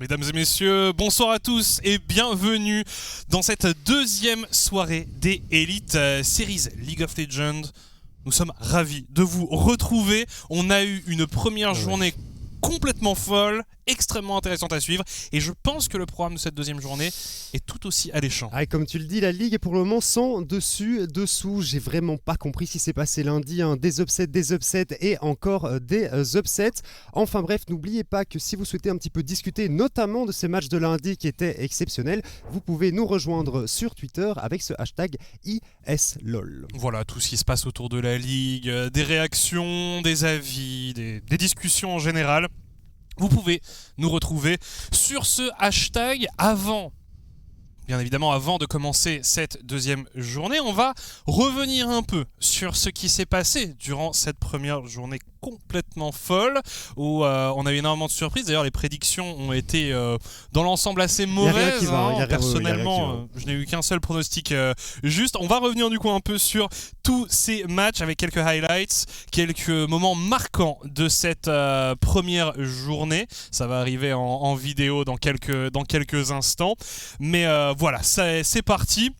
Mesdames et messieurs, bonsoir à tous et bienvenue dans cette deuxième soirée des Elite Series League of Legends. Nous sommes ravis de vous retrouver. On a eu une première journée complètement folle, extrêmement intéressante à suivre, et je pense que le programme de cette deuxième journée est tout aussi alléchant. Ah, comme tu le dis, la ligue est pour le moment sans dessus, dessous. J'ai vraiment pas compris ce qui s'est passé lundi, des upsets et encore des upsets. Enfin bref, n'oubliez pas que si vous souhaitez un petit peu discuter notamment de ces matchs de lundi qui étaient exceptionnels, vous pouvez nous rejoindre sur Twitter avec ce hashtag ISLOL. Voilà, tout ce qui se passe autour de la ligue, des réactions, des avis, des discussions en général. Vous pouvez nous retrouver sur ce hashtag bien évidemment, avant de commencer cette deuxième journée. On va revenir un peu sur ce qui s'est passé durant cette première journée complètement folle, où on a eu énormément de surprises. D'ailleurs, les prédictions ont été dans l'ensemble assez mauvaises. Personnellement, je n'ai eu qu'un seul pronostic juste. On va revenir du coup un peu sur tous ces matchs avec quelques highlights, quelques moments marquants de cette première journée. Ça va arriver en vidéo dans quelques instants. Mais voilà, c'est parti.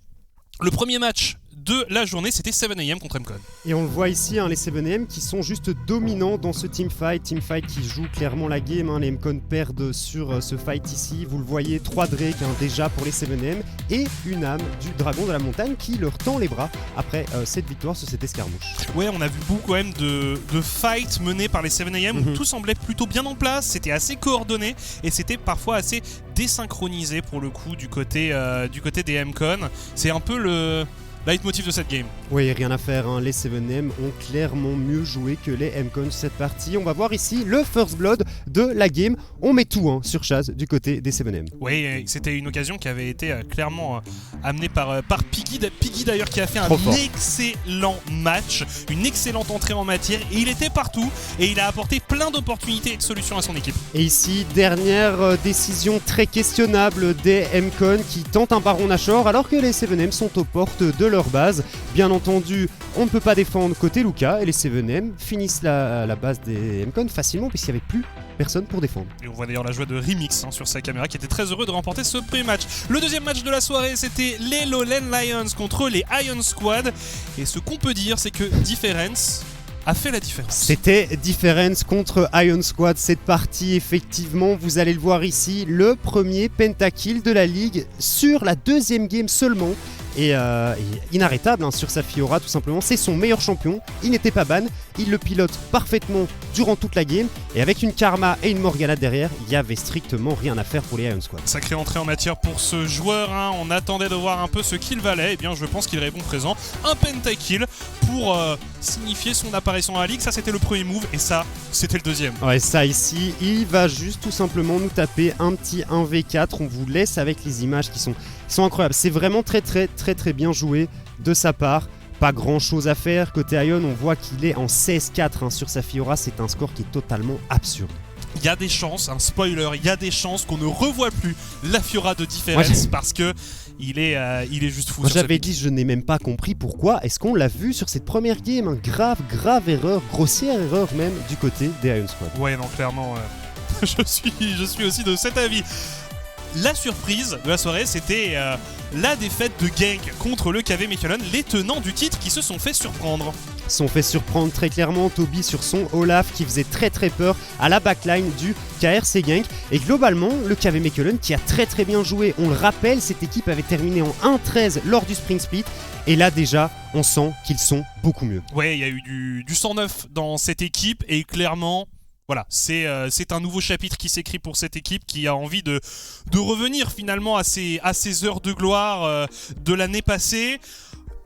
Le premier match de la journée, c'était 7am contre MCon. Et on le voit ici, les 7am qui sont juste dominants dans ce teamfight qui joue clairement la game. Les MCon perdent sur ce fight ici. Vous le voyez, 3 Drake déjà pour les 7am et une âme du dragon de la montagne qui leur tend les bras après cette victoire sur cette escarmouche. Ouais, on a vu beaucoup quand même de fights menés par les 7am où tout semblait plutôt bien en place, c'était assez coordonné et c'était parfois assez désynchronisé pour le coup du côté des MCon. C'est un peu le leitmotiv de cette game. Oui, rien à faire, les 7am ont clairement mieux joué que les MCon sur cette partie. On va voir ici le first blood de la game. On met tout sur Chaz du côté des 7am. Oui, c'était une occasion qui avait été clairement amenée par Piggy. Piggy d'ailleurs qui a fait un excellent match, une excellente entrée en matière, et il était partout et il a apporté plein d'opportunités et de solutions à son équipe. Et ici, dernière décision très questionnable des MCon qui tentent un baron Nashor alors que les 7am sont aux portes de leur base. Bien entendu, on ne peut pas défendre côté Luca et les 7am finissent la base des MCon facilement puisqu'il n'y avait plus personne pour défendre. Et on voit d'ailleurs la joie de Remix sur sa caméra qui était très heureux de remporter ce premier match. Le deuxième match de la soirée, c'était les Lowland Lions contre les Iron Squad. Et ce qu'on peut dire, c'est que Difference a fait la différence. C'était Difference contre Iron Squad cette partie, effectivement, vous allez le voir ici, le premier pentakill de la ligue sur la deuxième game seulement. Et inarrêtable sur sa Fiora, tout simplement, c'est son meilleur champion, il n'était pas ban, il le pilote parfaitement durant toute la game, et avec une Karma et une Morgana derrière, il n'y avait strictement rien à faire pour les Iron Squad. Sacrée entrée en matière pour ce joueur, on attendait de voir un peu ce qu'il valait, et bien je pense qu'il répond présent, un pentakill pour signifier son apparition à la ligue. Ça c'était le premier move, et ça c'était le deuxième. Ouais, ça ici, il va juste tout simplement nous taper un petit 1v4, on vous laisse avec les images qui sont incroyables, c'est vraiment très bien joué de sa part. Pas grand chose à faire. Côté Ion, on voit qu'il est en 16-4 sur sa Fiora. C'est un score qui est totalement absurde. Il y a des chances, un spoiler, il y a des chances qu'on ne revoie plus la Fiora de Difference parce que il est juste fou. Moi, j'avais dit, je n'ai même pas compris pourquoi est-ce qu'on l'a vu sur cette première game. Grave erreur, grossière erreur même du côté des Iron Squad. Ouais, non, clairement, je suis aussi de cet avis. La surprise de la soirée, c'était la défaite de Genk contre le KV Mechelen, les tenants du titre qui se sont fait surprendre. Sont fait surprendre très clairement, Toby sur son Olaf qui faisait très peur à la backline du KRC Genk. Et globalement, le KV Mechelen qui a très bien joué. On le rappelle, cette équipe avait terminé en 1-13 lors du Spring Split. Et là déjà, on sent qu'ils sont beaucoup mieux. Ouais, il y a eu du 109 dans cette équipe et clairement... Voilà, c'est un nouveau chapitre qui s'écrit pour cette équipe qui a envie de revenir finalement à ses heures de gloire de l'année passée.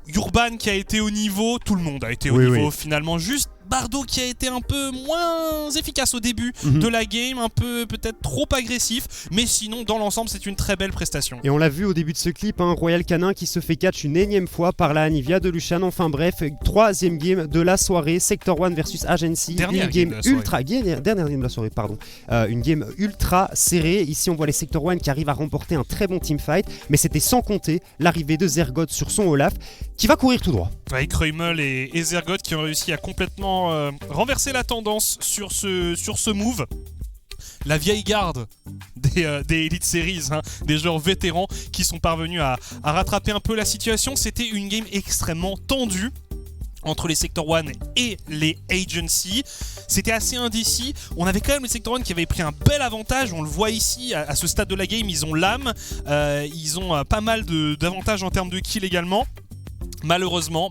Urban qui a été au niveau, tout le monde a été au niveau finalement, juste Bardo qui a été un peu moins efficace au début de la game, un peu peut-être trop agressif, mais sinon dans l'ensemble c'est une très belle prestation. Et on l'a vu au début de ce clip, Royal Canin qui se fait catch une énième fois par la Anivia de Lucian. Enfin bref, troisième game de la soirée, Sector 1 versus Agency, dernière game de la soirée, pardon. Une game ultra serrée. Ici on voit les Sector 1 qui arrivent à remporter un très bon teamfight, mais c'était sans compter l'arrivée de Zergoth sur son Olaf qui va courir tout droit. Avec Kreumel et Zergoth qui ont réussi à complètement renverser la tendance sur ce move. la vieille garde des Elite Series, hein, des joueurs vétérans qui sont parvenus à rattraper un peu la situation. C'était une game extrêmement tendue entre les Sector 1 et les Agency. C'était assez indécis. On avait quand même les Sector 1 qui avaient pris un bel avantage. On le voit ici, à ce stade de la game, ils ont l'âme. Ils ont pas mal d'avantages en termes de kills également. Malheureusement,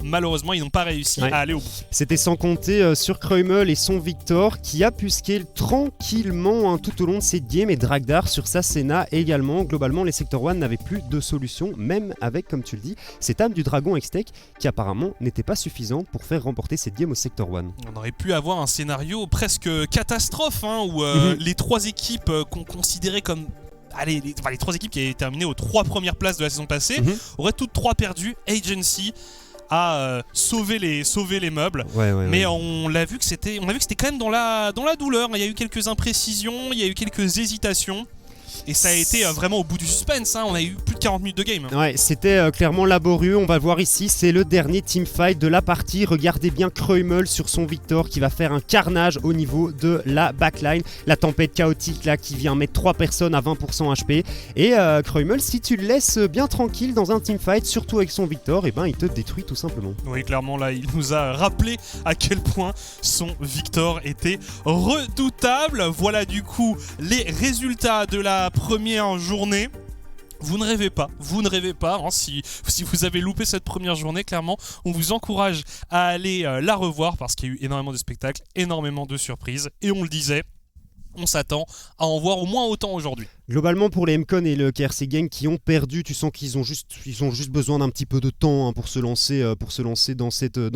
ils n'ont pas réussi à aller au bout. C'était sans compter sur Kreumel et son Victor qui a pu scale tranquillement tout au long de cette game, et Dragdar sur sa Senna également. Globalement, les Sector 1 n'avaient plus de solution, même avec, comme tu le dis, cette âme du dragon Hextech qui apparemment n'était pas suffisante pour faire remporter cette game au Sector 1. On aurait pu avoir un scénario presque catastrophe, hein, où les trois équipes qu'on considérait comme... Allez, les trois équipes qui avaient terminé aux 3 premières places de la saison passée auraient toutes 3 perdu. Agency a sauvé les meubles, mais on a vu que c'était quand même dans la douleur. Il y a eu quelques imprécisions, il y a eu quelques hésitations. Et ça a été vraiment au bout du suspense, hein. On a eu plus de 40 minutes de game. Ouais, c'était clairement laborieux, on va le voir ici, c'est le dernier teamfight de la partie. Regardez bien Kreumel sur son Victor qui va faire un carnage au niveau de la backline. La tempête chaotique là qui vient mettre 3 personnes à 20% HP. Et Kreumel, si tu le laisses bien tranquille dans un teamfight, surtout avec son Victor, et ben il te détruit tout simplement. Oui, clairement là, il nous a rappelé à quel point son Victor était redoutable. Voilà du coup les résultats de la première journée. Vous ne rêvez pas, hein, si vous avez loupé cette première journée, clairement, on vous encourage à aller la revoir parce qu'il y a eu énormément de spectacles, énormément de surprises, et on le disait, on s'attend à en voir au moins autant aujourd'hui. Globalement, pour les MCON et le KRC Gang qui ont perdu, tu sens qu'ils ont juste besoin d'un petit peu de temps pour se lancer dans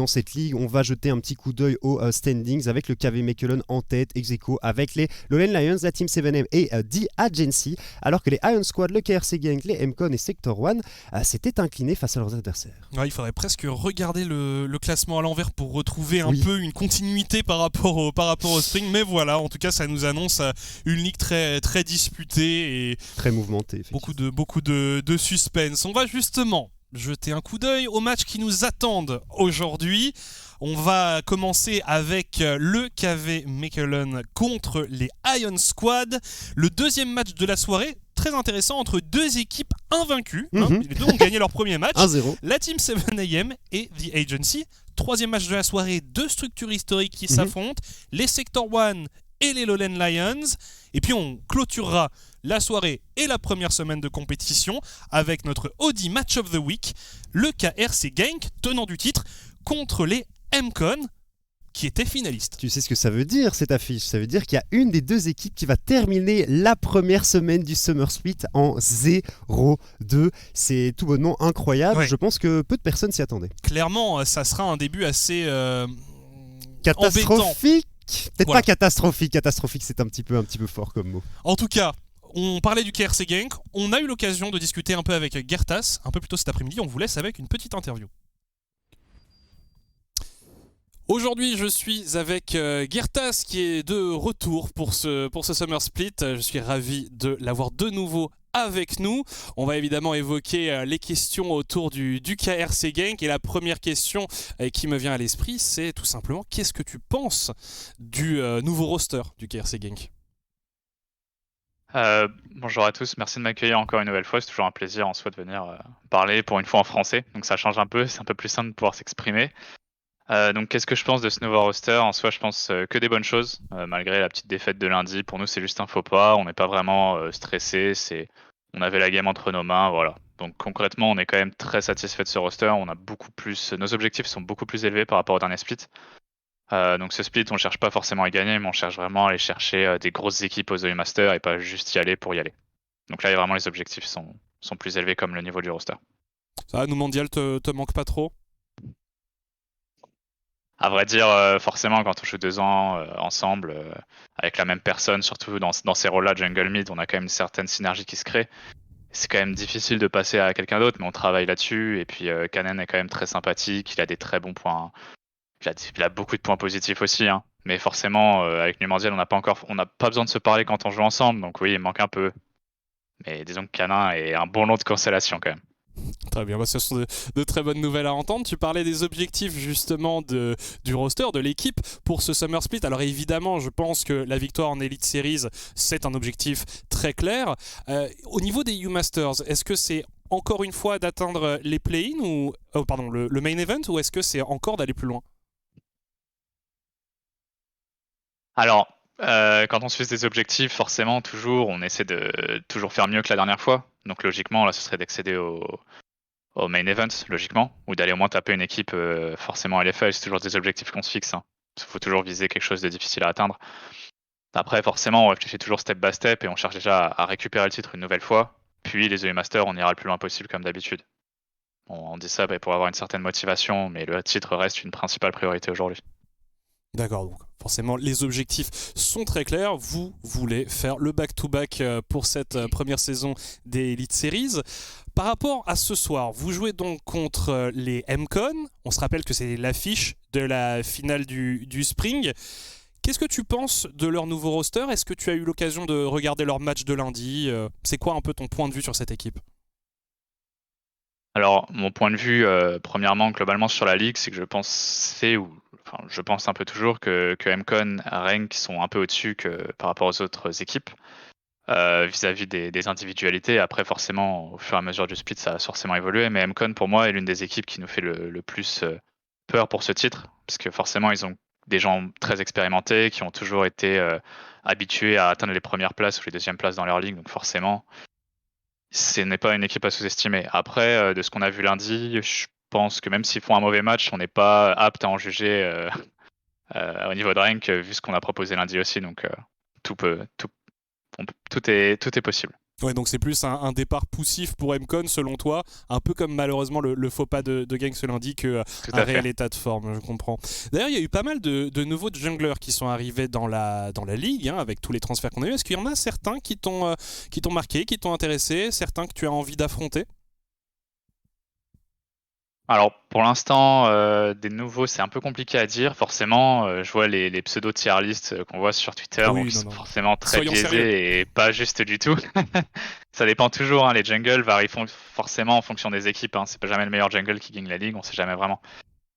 cette ligue. On va jeter un petit coup d'œil aux standings avec le KV Mechelen en tête, ex-aequo avec les Lowland Lions, la Team 7M et The Agency, alors que les Iron Squad, le KRC Gang, les MCON et Sector 1 s'étaient inclinés face à leurs adversaires. Ouais, il faudrait presque regarder le classement à l'envers pour retrouver un peu une continuité par rapport au Spring, mais voilà, en tout cas ça nous annonce une ligue très, très disputée et très mouvementé. Beaucoup de suspense. On va justement jeter un coup d'œil aux matchs qui nous attendent aujourd'hui. On va commencer avec le KV Mechelen contre les Iron Squad. Le deuxième match de la soirée, très intéressant, entre deux équipes invaincues. Les deux ont gagné leur premier match. 1-0. La Team 7AM et The Agency. Troisième match de la soirée, deux structures historiques qui s'affrontent. Les Sector 1 et les Lowland Lions. Et puis on clôturera la soirée et la première semaine de compétition avec notre Audi Match of the Week, le KRC Gang, tenant du titre, contre les MCON, qui étaient finalistes. Tu sais ce que ça veut dire, cette affiche? Ça veut dire qu'il y a une des deux équipes qui va terminer la première semaine du Summer Split en 0-2. C'est tout bonnement incroyable. Je pense que peu de personnes s'y attendaient. Clairement, ça sera un début assez catastrophique. Peut-être voilà. Pas catastrophique. Catastrophique, c'est un petit peu fort comme mot. En tout cas, on parlait du KRC Gang. On a eu l'occasion de discuter un peu avec Gertas un peu plus tôt cet après-midi. On vous laisse avec une petite interview. Aujourd'hui, je suis avec Gertas qui est de retour pour ce Summer Split. Je suis ravi de l'avoir de nouveau avec nous. On va évidemment évoquer les questions autour du KRC Gang. Et la première question qui me vient à l'esprit, c'est tout simplement qu'est-ce que tu penses du nouveau roster du KRC Gang ? Bonjour à tous, merci de m'accueillir encore une nouvelle fois. C'est toujours un plaisir en soi de venir parler pour une fois en français. Donc ça change un peu, c'est un peu plus simple de pouvoir s'exprimer. Donc qu'est-ce que je pense de ce nouveau roster? En soi, je pense que des bonnes choses, malgré la petite défaite de lundi. Pour nous, c'est juste un faux pas. On n'est pas vraiment stressé. On avait la game entre nos mains, voilà. Donc concrètement, on est quand même très satisfait de ce roster. On a nos objectifs sont beaucoup plus élevés par rapport au dernier split. Donc ce split, on ne cherche pas forcément à gagner, mais on cherche vraiment à aller chercher des grosses équipes aux The Master et pas juste y aller pour y aller. Donc là, vraiment, les objectifs sont plus élevés comme le niveau du roster. Ça, nous mondial te manque pas trop? À vrai dire, forcément, quand on joue 2 ans ensemble, avec la même personne, surtout dans ces rôles-là, jungle mid, on a quand même une certaine synergie qui se crée. C'est quand même difficile de passer à quelqu'un d'autre, mais on travaille là-dessus. Et puis, Kanen est quand même très sympathique, il a des très bons points. Il a beaucoup de points positifs aussi, hein. Mais forcément, avec Numandial, on n'a pas besoin de se parler quand on joue ensemble. Donc oui, il manque un peu. Mais disons que Canin est un bon lot de constellation quand même. Très bien, ce sont de très bonnes nouvelles à entendre. Tu parlais des objectifs justement du roster, de l'équipe pour ce Summer Split. Alors évidemment, je pense que la victoire en Elite Series, c'est un objectif très clair. Au niveau des U-Masters, est-ce que c'est encore une fois d'atteindre les play-in ou le main event, ou est-ce que c'est encore d'aller plus loin? Alors, quand on se fixe des objectifs, forcément, on essaie de toujours faire mieux que la dernière fois. Donc logiquement, là, ce serait d'accéder au main event, logiquement, ou d'aller au moins taper une équipe forcément LFL. C'est toujours des objectifs qu'on se fixe. Il faut toujours viser quelque chose de difficile à atteindre. Après, forcément, on réfléchit toujours step by step et on cherche déjà à récupérer le titre une nouvelle fois. Puis les EU Masters, on ira le plus loin possible comme d'habitude. On dit ça pour avoir une certaine motivation, mais le titre reste une principale priorité aujourd'hui. D'accord, donc forcément les objectifs sont très clairs. Vous voulez faire le back-to-back pour cette première saison des Elite Series. Par rapport à ce soir, vous jouez donc contre les MCon. On se rappelle que c'est l'affiche de la finale du Spring. Qu'est-ce que tu penses de leur nouveau roster? Est-ce que tu as eu l'occasion de regarder leur match de lundi? C'est quoi un peu ton point de vue sur cette équipe? Alors, mon point de vue, premièrement, globalement sur la ligue, c'est que je pense un peu toujours que MCon, Rennes sont un peu au-dessus par rapport aux autres équipes vis-à-vis des individualités. Après, forcément, au fur et à mesure du split, ça a forcément évolué, mais MCon, pour moi, est l'une des équipes qui nous fait le plus peur pour ce titre, parce que forcément, ils ont des gens très expérimentés qui ont toujours été habitués à atteindre les premières places ou les deuxièmes places dans leur ligue, donc forcément, ce n'est pas une équipe à sous-estimer. Après, de ce qu'on a vu lundi, je pense que même s'ils font un mauvais match, on n'est pas apte à en juger au niveau de rank, vu ce qu'on a proposé lundi aussi. Donc tout est possible. Ouais, donc c'est plus un départ poussif pour MCon selon toi, un peu comme malheureusement le faux pas de Gang ce lundi qu'un réel état de forme, je comprends. D'ailleurs, il y a eu pas mal de nouveaux junglers qui sont arrivés dans la ligue, avec tous les transferts qu'on a eu. Est-ce qu'il y en a certains qui t'ont marqué, qui t'ont intéressé, certains que tu as envie d'affronter? Alors pour l'instant, des nouveaux, c'est un peu compliqué à dire. Forcément, je vois les pseudo tier list qu'on voit sur Twitter, oui, sont non. forcément très Soyons biaisés sérieux. et pas juste du tout. Ça dépend toujours, les jungles varient forcément en fonction des équipes. C'est pas jamais le meilleur jungle qui gagne la ligue, on sait jamais vraiment.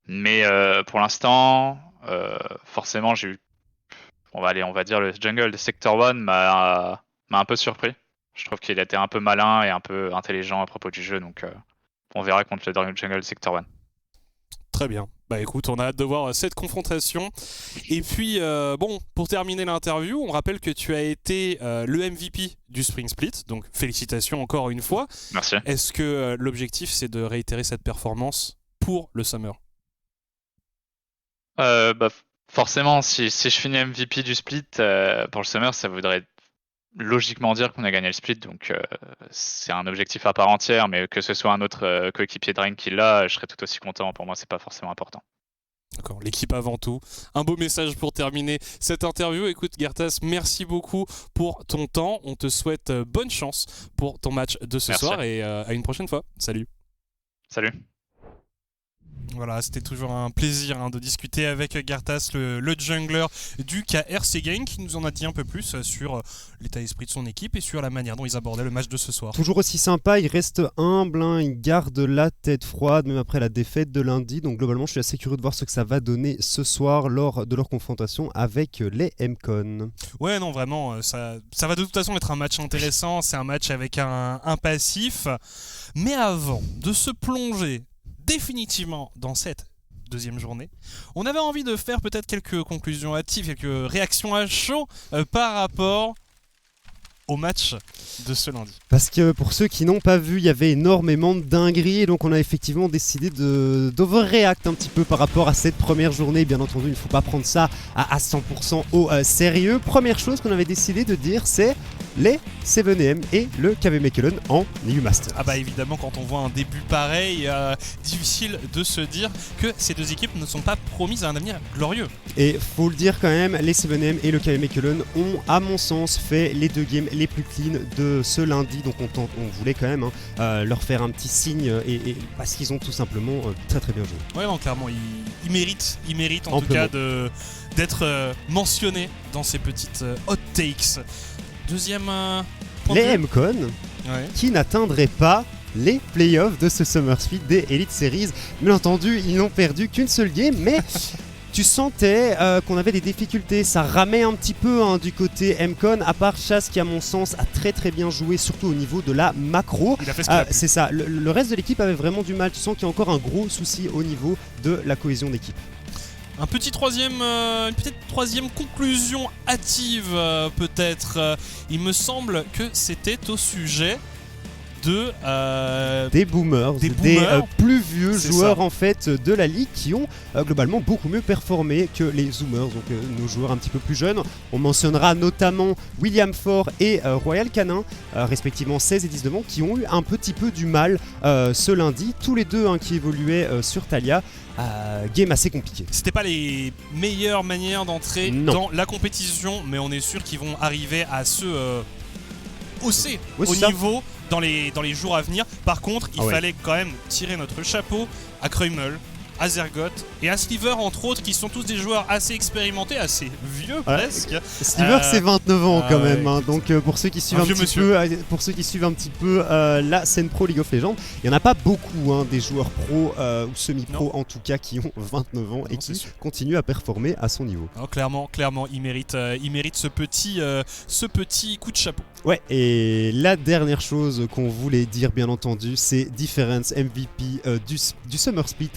Mais pour l'instant, forcément, on va dire le jungle de Sector 1 m'a un peu surpris. Je trouve qu'il a été un peu malin et un peu intelligent à propos du jeu, donc on verra contre le jungle de Sector 1. Très bien. Bah écoute, on a hâte de voir cette confrontation. Et puis, pour terminer l'interview, on rappelle que tu as été le MVP du Spring Split, donc félicitations encore une fois. Merci. Est-ce que l'objectif, c'est de réitérer cette performance pour le Summer? Forcément, si je finis MVP du split pour le Summer, ça voudrait logiquement dire qu'on a gagné le split, donc c'est un objectif à part entière, mais que ce soit un autre coéquipier de Rank qui l'a, je serais tout aussi content. Pour moi, c'est pas forcément important. D'accord, l'équipe avant tout. Un beau message pour terminer cette interview. Écoute, Gartas, merci beaucoup pour ton temps. On te souhaite bonne chance pour ton match de ce soir et à une prochaine fois. Salut. Salut. Voilà, c'était toujours un plaisir de discuter avec Gartas, le jungler du KRC Gang, qui nous en a dit un peu plus sur l'état d'esprit de son équipe et sur la manière dont ils abordaient le match de ce soir. Toujours aussi sympa, il reste humble, il garde la tête froide, même après la défaite de lundi. Donc globalement, je suis assez curieux de voir ce que ça va donner ce soir lors de leur confrontation avec les MCon. Ouais, non, vraiment, ça va de toute façon être un match intéressant. C'est un match avec un passif. Mais avant de se plonger définitivement dans cette deuxième journée, on avait envie de faire peut-être quelques conclusions hâtives, quelques réactions à chaud par rapport au match de ce lundi. Parce que pour ceux qui n'ont pas vu, il y avait énormément de dingueries et donc on a effectivement décidé d'overreact un petit peu par rapport à cette première journée. Bien entendu, il ne faut pas prendre ça à 100% au sérieux. Première chose qu'on avait décidé de dire, c'est les 7M et le KV Mechelen en EU Masters. Ah bah évidemment, quand on voit un début pareil, difficile de se dire que ces deux équipes ne sont pas promises à un avenir glorieux. Et faut le dire quand même, les 7M et le KV Mechelen ont, à mon sens, fait les deux games les plus clean de ce lundi. Donc on voulait quand même leur faire un petit signe et parce qu'ils ont tout simplement très très bien joué. Ouais, non, clairement, ils méritent en tout cas d'être mentionnés dans ces petites hot takes. Deuxième point les de vue. MCon qui n'atteindraient pas les playoffs de ce Summer Split des Elite Series. Bien entendu, ils n'ont perdu qu'une seule game, mais tu sentais qu'on avait des difficultés. Ça ramait un petit peu du côté MCon, à part Chas qui, à mon sens, a très très bien joué, surtout au niveau de la macro. Il a fait ce qu'il a pu. C'est ça, le reste de l'équipe avait vraiment du mal. Tu sens qu'il y a encore un gros souci au niveau de la cohésion d'équipe. Une petite troisième conclusion hâtive peut-être. Il me semble que c'était au sujet des boomers, des plus vieux joueurs en fait de la ligue qui ont globalement beaucoup mieux performé que les zoomers, donc nos joueurs un petit peu plus jeunes. On mentionnera notamment William Ford et Royal Canin, respectivement 16 et 19 ans, qui ont eu un petit peu du mal ce lundi, tous les deux qui évoluaient sur Thalia. Game assez compliqué. C'était pas les meilleures manières d'entrer dans la compétition, mais on est sûr qu'ils vont arriver à se hausser au niveau dans les jours à venir. Par contre, il fallait quand même tirer notre chapeau à Kreumel, à Zergoth et à Sliver entre autres, qui sont tous des joueurs assez expérimentés, assez vieux presque. Sliver c'est 29 ans quand même, donc pour ceux qui suivent un petit peu la scène pro League of Legends, il n'y en a pas beaucoup des joueurs pro ou semi-pro en tout cas qui ont 29 ans et qui continuent à performer à son niveau. Non, clairement, il mérite ce petit coup de chapeau. Ouais, et la dernière chose qu'on voulait dire bien entendu, c'est Difference MVP du Summer Split.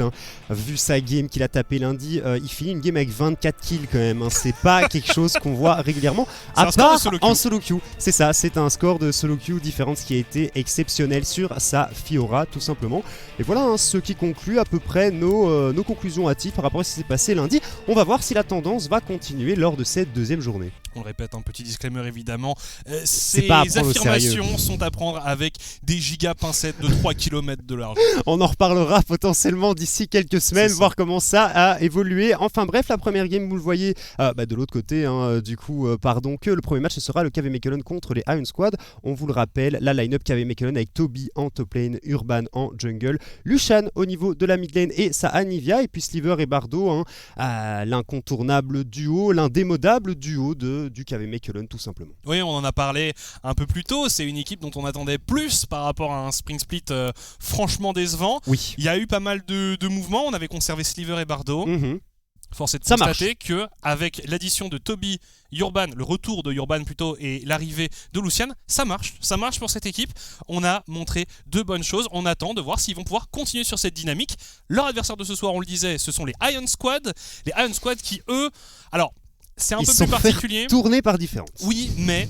Vu sa game qu'il a tapé lundi, il finit une game avec 24 kills quand même. C'est pas quelque chose qu'on voit régulièrement, à part en solo queue. C'est ça, c'est un score de solo queue Difference qui a été exceptionnel sur sa Fiora tout simplement. Et voilà ce qui conclut à peu près nos conclusions hâtives par rapport à ce qui s'est passé lundi. On va voir si la tendance va continuer lors de cette deuxième journée. On le répète, un petit disclaimer évidemment, ces affirmations sont à prendre avec des giga pincettes de 3 km de large. On en reparlera potentiellement d'ici quelques semaines, voir comment ça a évolué. Enfin bref, la première game, vous le voyez de l'autre côté, que le premier match ce sera le KV Mechelen contre les Iron Squad. On vous le rappelle, la line-up KV Mechelen avec Toby en top lane, Urban en jungle, Lucian au niveau de la mid lane et sa Anivia, et puis Sliver et Bardo, l'incontournable duo, l'indémodable duo du KV Mechelen tout simplement. Oui, on en a parlé un peu plus tôt, c'est une équipe dont on attendait plus par rapport à un Spring Split franchement décevant. Oui. Il y a eu pas mal de mouvements, on avait conservé Sliver et Bardo. Force est de constater qu'avec l'addition de Toby, Urban, le retour de Urban plutôt, et l'arrivée de Lucian, ça marche pour cette équipe. On a montré de bonnes choses, on attend de voir s'ils vont pouvoir continuer sur cette dynamique. Leur adversaire de ce soir, on le disait, ce sont les Iron Squad. Les Iron Squad qui, eux, alors c'est un peu plus particulier. Tourné par Difference. Oui, mais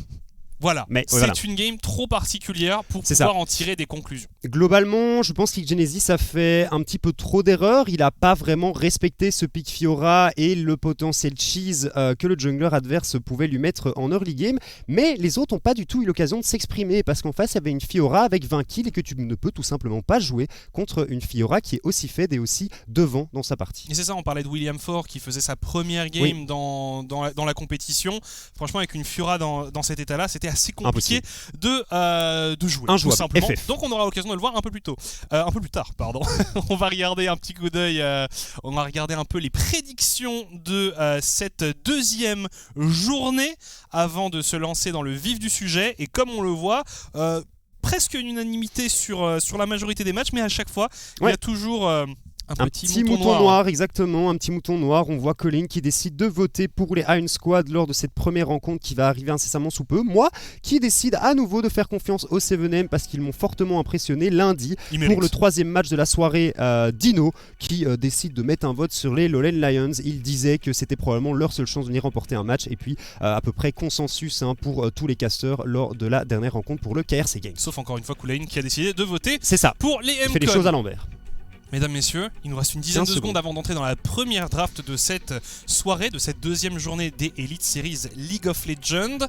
c'est une game trop particulière pour pouvoir en tirer des conclusions. Globalement, je pense qu'Genesis a fait un petit peu trop d'erreurs. Il n'a pas vraiment respecté ce pick Fiora et le potentiel cheese que le jungler adverse pouvait lui mettre en early game. Mais les autres n'ont pas du tout eu l'occasion de s'exprimer parce qu'en face, il y avait une Fiora avec 20 kills et que tu ne peux tout simplement pas jouer contre une Fiora qui est aussi faible et aussi devant dans sa partie. Et c'est ça, on parlait de William Ford qui faisait sa première game dans la compétition. Franchement, avec une Fiora dans cet état-là, c'était assez compliqué de jouer tout simplement. FF. Donc on aura l'occasion de le voir un peu plus tard. On va regarder un petit coup d'œil, on va regarder un peu les prédictions de cette deuxième journée avant de se lancer dans le vif du sujet. Et comme on le voit, presque une unanimité sur la majorité des matchs, mais à chaque fois il y a toujours un petit mouton noir, exactement, un petit mouton noir. On voit Colin qui décide de voter pour les Iron Squad lors de cette première rencontre qui va arriver incessamment sous peu. Moi, qui décide à nouveau de faire confiance au 7M parce qu'ils m'ont fortement impressionné lundi pour le troisième match de la soirée. Dino qui décide de mettre un vote sur les Lowland Lions. Il disait que c'était probablement leur seule chance de venir remporter un match, et puis à peu près consensus pour tous les casteurs lors de la dernière rencontre pour le KRC Games. Sauf encore une fois Kulain qui a décidé de voter pour les MCon. Il fait les choses à l'envers. Mesdames, messieurs, il nous reste une dizaine de secondes avant d'entrer dans la première draft de cette soirée, de cette deuxième journée des Elite Series League of Legends.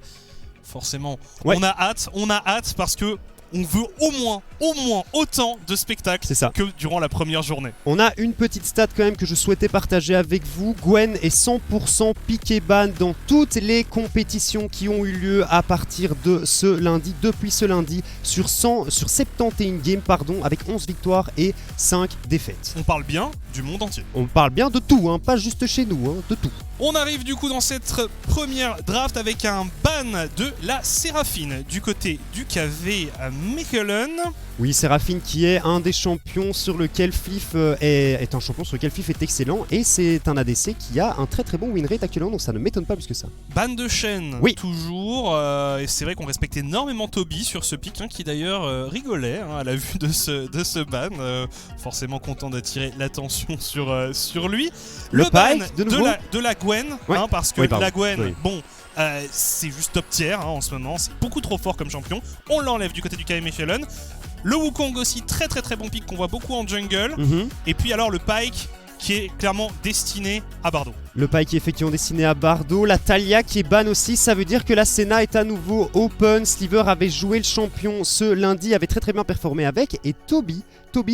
Forcément, on a hâte parce que on veut au moins autant de spectacles que durant la première journée. On a une petite stat quand même que je souhaitais partager avec vous. Gwen est 100% piqué ban dans toutes les compétitions qui ont eu lieu à partir de ce lundi, depuis ce lundi, sur 71 games, avec 11 victoires et 5 défaites. On parle bien du monde entier. On parle bien de tout, pas juste chez nous, de tout. On arrive du coup dans cette première draft avec un ban de la Séraphine du côté du KV Mechelen. Oui, Séraphine qui est un des champions sur lequel Fliff est un champion sur lequel Fliff est excellent, et c'est un ADC qui a un très très bon win rate actuellement, donc ça ne m'étonne pas plus que ça. Ban de chaîne, Oui. toujours, et c'est vrai qu'on respecte énormément Toby sur ce pick, qui d'ailleurs rigolait à la vue de ce ban, forcément content d'attirer l'attention sur lui. Le ban Pike, de nouveau de la Gwen, Ouais. parce que Oui, pardon. la Gwen, Oui. bon, c'est juste top tier en ce moment, c'est beaucoup trop fort comme champion, on l'enlève du côté du KM Mechelen. Le Wukong aussi, très très très bon pick qu'on voit beaucoup en jungle. Mhm. Et puis alors le Pike qui est clairement destiné à Bardo. Le Pike qui est effectivement destiné à Bardo, la Talia qui est ban aussi, ça veut dire que la Senna est à nouveau open. Sliver avait joué le champion ce lundi, avait très très bien performé avec, et Toby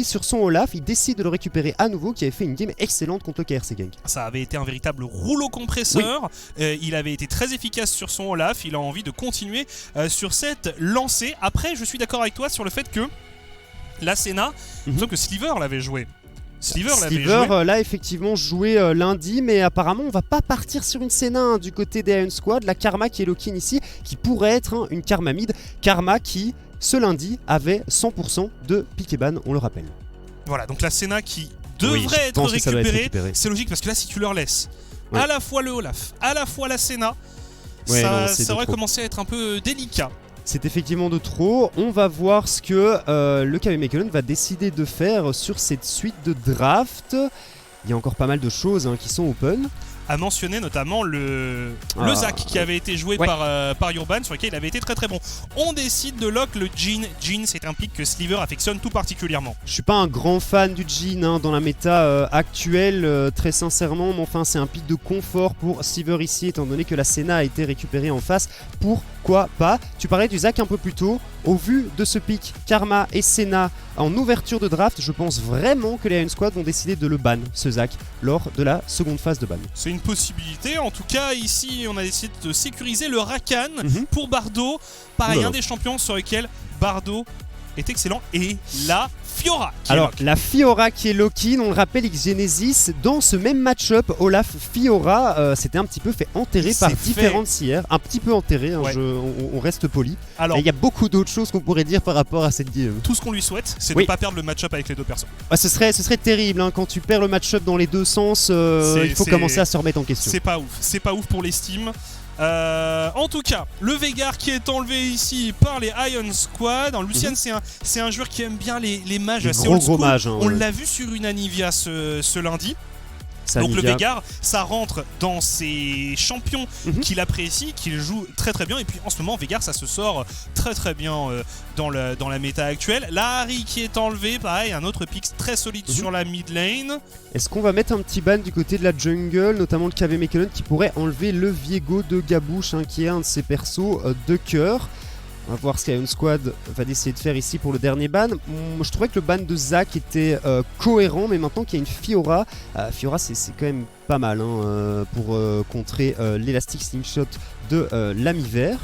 sur son Olaf, il décide de le récupérer à nouveau, qui avait fait une game excellente contre le KRC Gang. Ça avait été un véritable rouleau compresseur, il avait été très efficace sur son Olaf, il a envie de continuer sur cette lancée. Après, je suis d'accord avec toi sur le fait que la Senna, il me semble que Sliver l'avait joué. Sliver l'a effectivement joué lundi, mais apparemment on va pas partir sur une Senna du côté des Iron Squad. La Karma qui est lock-in ici, qui pourrait être une Karma mid. Karma qui, ce lundi, avait 100% de pick et ban, on le rappelle. Voilà, donc la Senna qui Oui, devrait je être pense que ça doit être récupéré. C'est logique parce que là, si tu leur laisses Ouais. à la fois le Olaf, à la fois la Senna, Ouais, non, c'est ça de aurait trop. commencé à être un peu délicat. C'est effectivement de trop. On va voir ce que le KV Mechelen va décider de faire sur cette suite de draft. Il y a encore pas mal de choses qui sont open. A mentionné notamment le Zac qui avait été joué Ouais. par Urban, sur lequel il avait été très très bon. On décide de lock le Jhin. Jhin, c'est un pick que Sliver affectionne tout particulièrement. Je suis pas un grand fan du Jhin dans la méta actuelle, très sincèrement, mais enfin c'est un pick de confort pour Sliver ici, étant donné que la Senna a été récupérée en face. Pourquoi pas? Tu parlais du Zac un peu plus tôt. Au vu de ce pick, Karma et Senna en ouverture de draft, je pense vraiment que les Iron Squad vont décider de le ban, ce Zac, lors de la seconde phase de ban. C'est une possibilité. En tout cas, ici, on a décidé de sécuriser le Rakan pour Bardo. Pareil, Oula. un des champions sur lesquels Bardo est excellent. Et la Fiora qui est Alors, lock. la Fiora qui est lock-in, on le rappelle, X-Genesis, dans ce même match-up, Olaf Fiora s'était un petit peu fait enterrer Il par s'est différentes CR. Un petit peu enterré, Ouais. on reste poli. Alors, Et il y a beaucoup d'autres choses qu'on pourrait dire par rapport à cette game. tout ce qu'on lui souhaite, c'est de Oui. ne pas perdre le match-up avec les deux personnes. Ah, ce serait terrible, quand tu perds le match-up dans les deux sens, il faut c'est- commencer à se remettre en question. C'est pas ouf pour l'estime. En tout cas, le Veigar qui est enlevé ici par les Iron Squad. Alors, Lucian, c'est un joueur qui aime bien les mages Les assez gros old school. mages. On l'a vu sur une Anivia ce lundi. Ça, Donc le Nivea. Veigar, ça rentre dans ses champions qu'il apprécie, qu'il joue très très bien. Et puis en ce moment, Veigar, ça se sort très très bien dans la méta actuelle. La Harry qui est enlevée, pareil, un autre pick très solide sur la mid lane. Est-ce qu'on va mettre un petit ban du côté de la jungle, notamment le KV Mechelen qui pourrait enlever le Viego de Gabouche, qui est un de ses persos de cœur. On va voir ce qu'Iron Squad va décider de faire ici pour le dernier ban. Je trouvais que le ban de Zac était cohérent, mais maintenant qu'il y a une Fiora, Fiora c'est quand même pas mal pour contrer l'élastic slingshot de l'Amiver.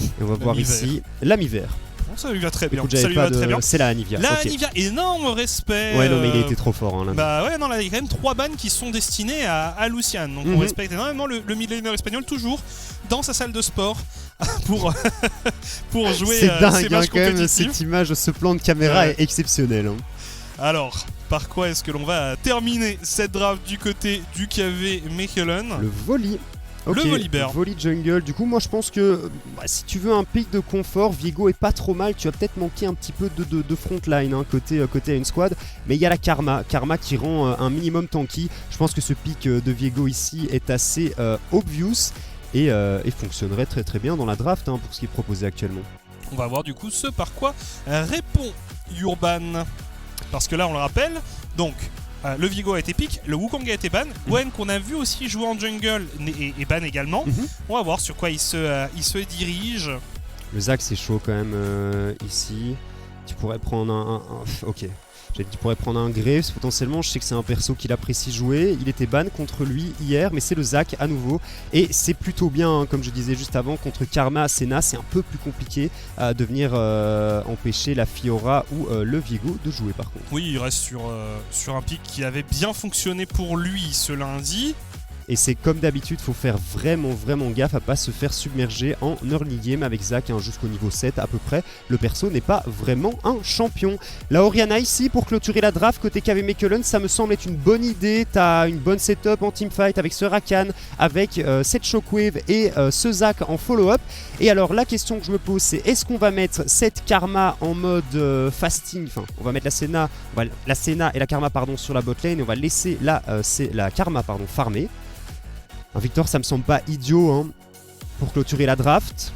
Et on va voir L'Amiver. ici l'Amiver. Bon, ça lui va très bien. Écoute, Ça j'avais lui pas va très de... bien. C'est la Anivia. La ok. Anivia, énorme respect. Ouais, non, mais il a été trop fort. Là. Bah ouais, non, là, il y a quand même 3 bans qui sont destinés à Lucian. Donc on respecte énormément le mid-laner espagnol, toujours dans sa salle de sport pour jouer C'est ces dingue, matchs quand même, compétitifs. cette image, ce plan de caméra Ouais. est exceptionnel. Alors, par quoi est-ce que l'on va terminer cette draft du côté du KV Mechelen? Le volley. Ok, Le Volibear. Volley jungle. Du coup, moi je pense que si tu veux un pic de confort, Viego est pas trop mal. Tu vas peut-être manquer un petit peu de frontline côté Iron Squad. Mais il y a la Karma. Karma qui rend un minimum tanky. Je pense que ce pic de Viego ici est assez obvious et fonctionnerait très très bien dans la draft pour ce qui est proposé actuellement. On va voir du coup ce par quoi répond Urban. Parce que là, on le rappelle, donc le Viego a été pick, le Wukong a été ban, Gwen qu'on a vu aussi jouer en jungle est ban également. On va voir sur quoi il se dirige. Le Zac c'est chaud quand même ici. Tu pourrais prendre ok. Tu pourrais prendre un Graves potentiellement, je sais que c'est un perso qu'il apprécie jouer. Il était ban contre lui hier, mais c'est le Zac à nouveau. Et c'est plutôt bien, comme je disais juste avant, contre Karma, Senna, c'est un peu plus compliqué de venir empêcher la Fiora ou le Viego de jouer par contre. Oui, il reste sur un pick qui avait bien fonctionné pour lui ce lundi. et c'est comme d'habitude, faut faire vraiment gaffe à pas se faire submerger en early game avec Zach jusqu'au niveau 7 à peu près. Le perso n'est pas vraiment un champion. La Orianna ici pour clôturer la draft côté KV Mechelen, ça me semble être une bonne idée. T'as une bonne setup en teamfight avec ce Rakan, avec cette Shockwave et ce Zach en follow-up. Et alors la question que je me pose, c'est est-ce qu'on va mettre cette Karma en mode fasting, enfin on va mettre la Senna et la Karma pardon sur la botlane et on va laisser la Karma pardon farmer. Un Victor, ça me semble pas idiot hein, pour clôturer la draft.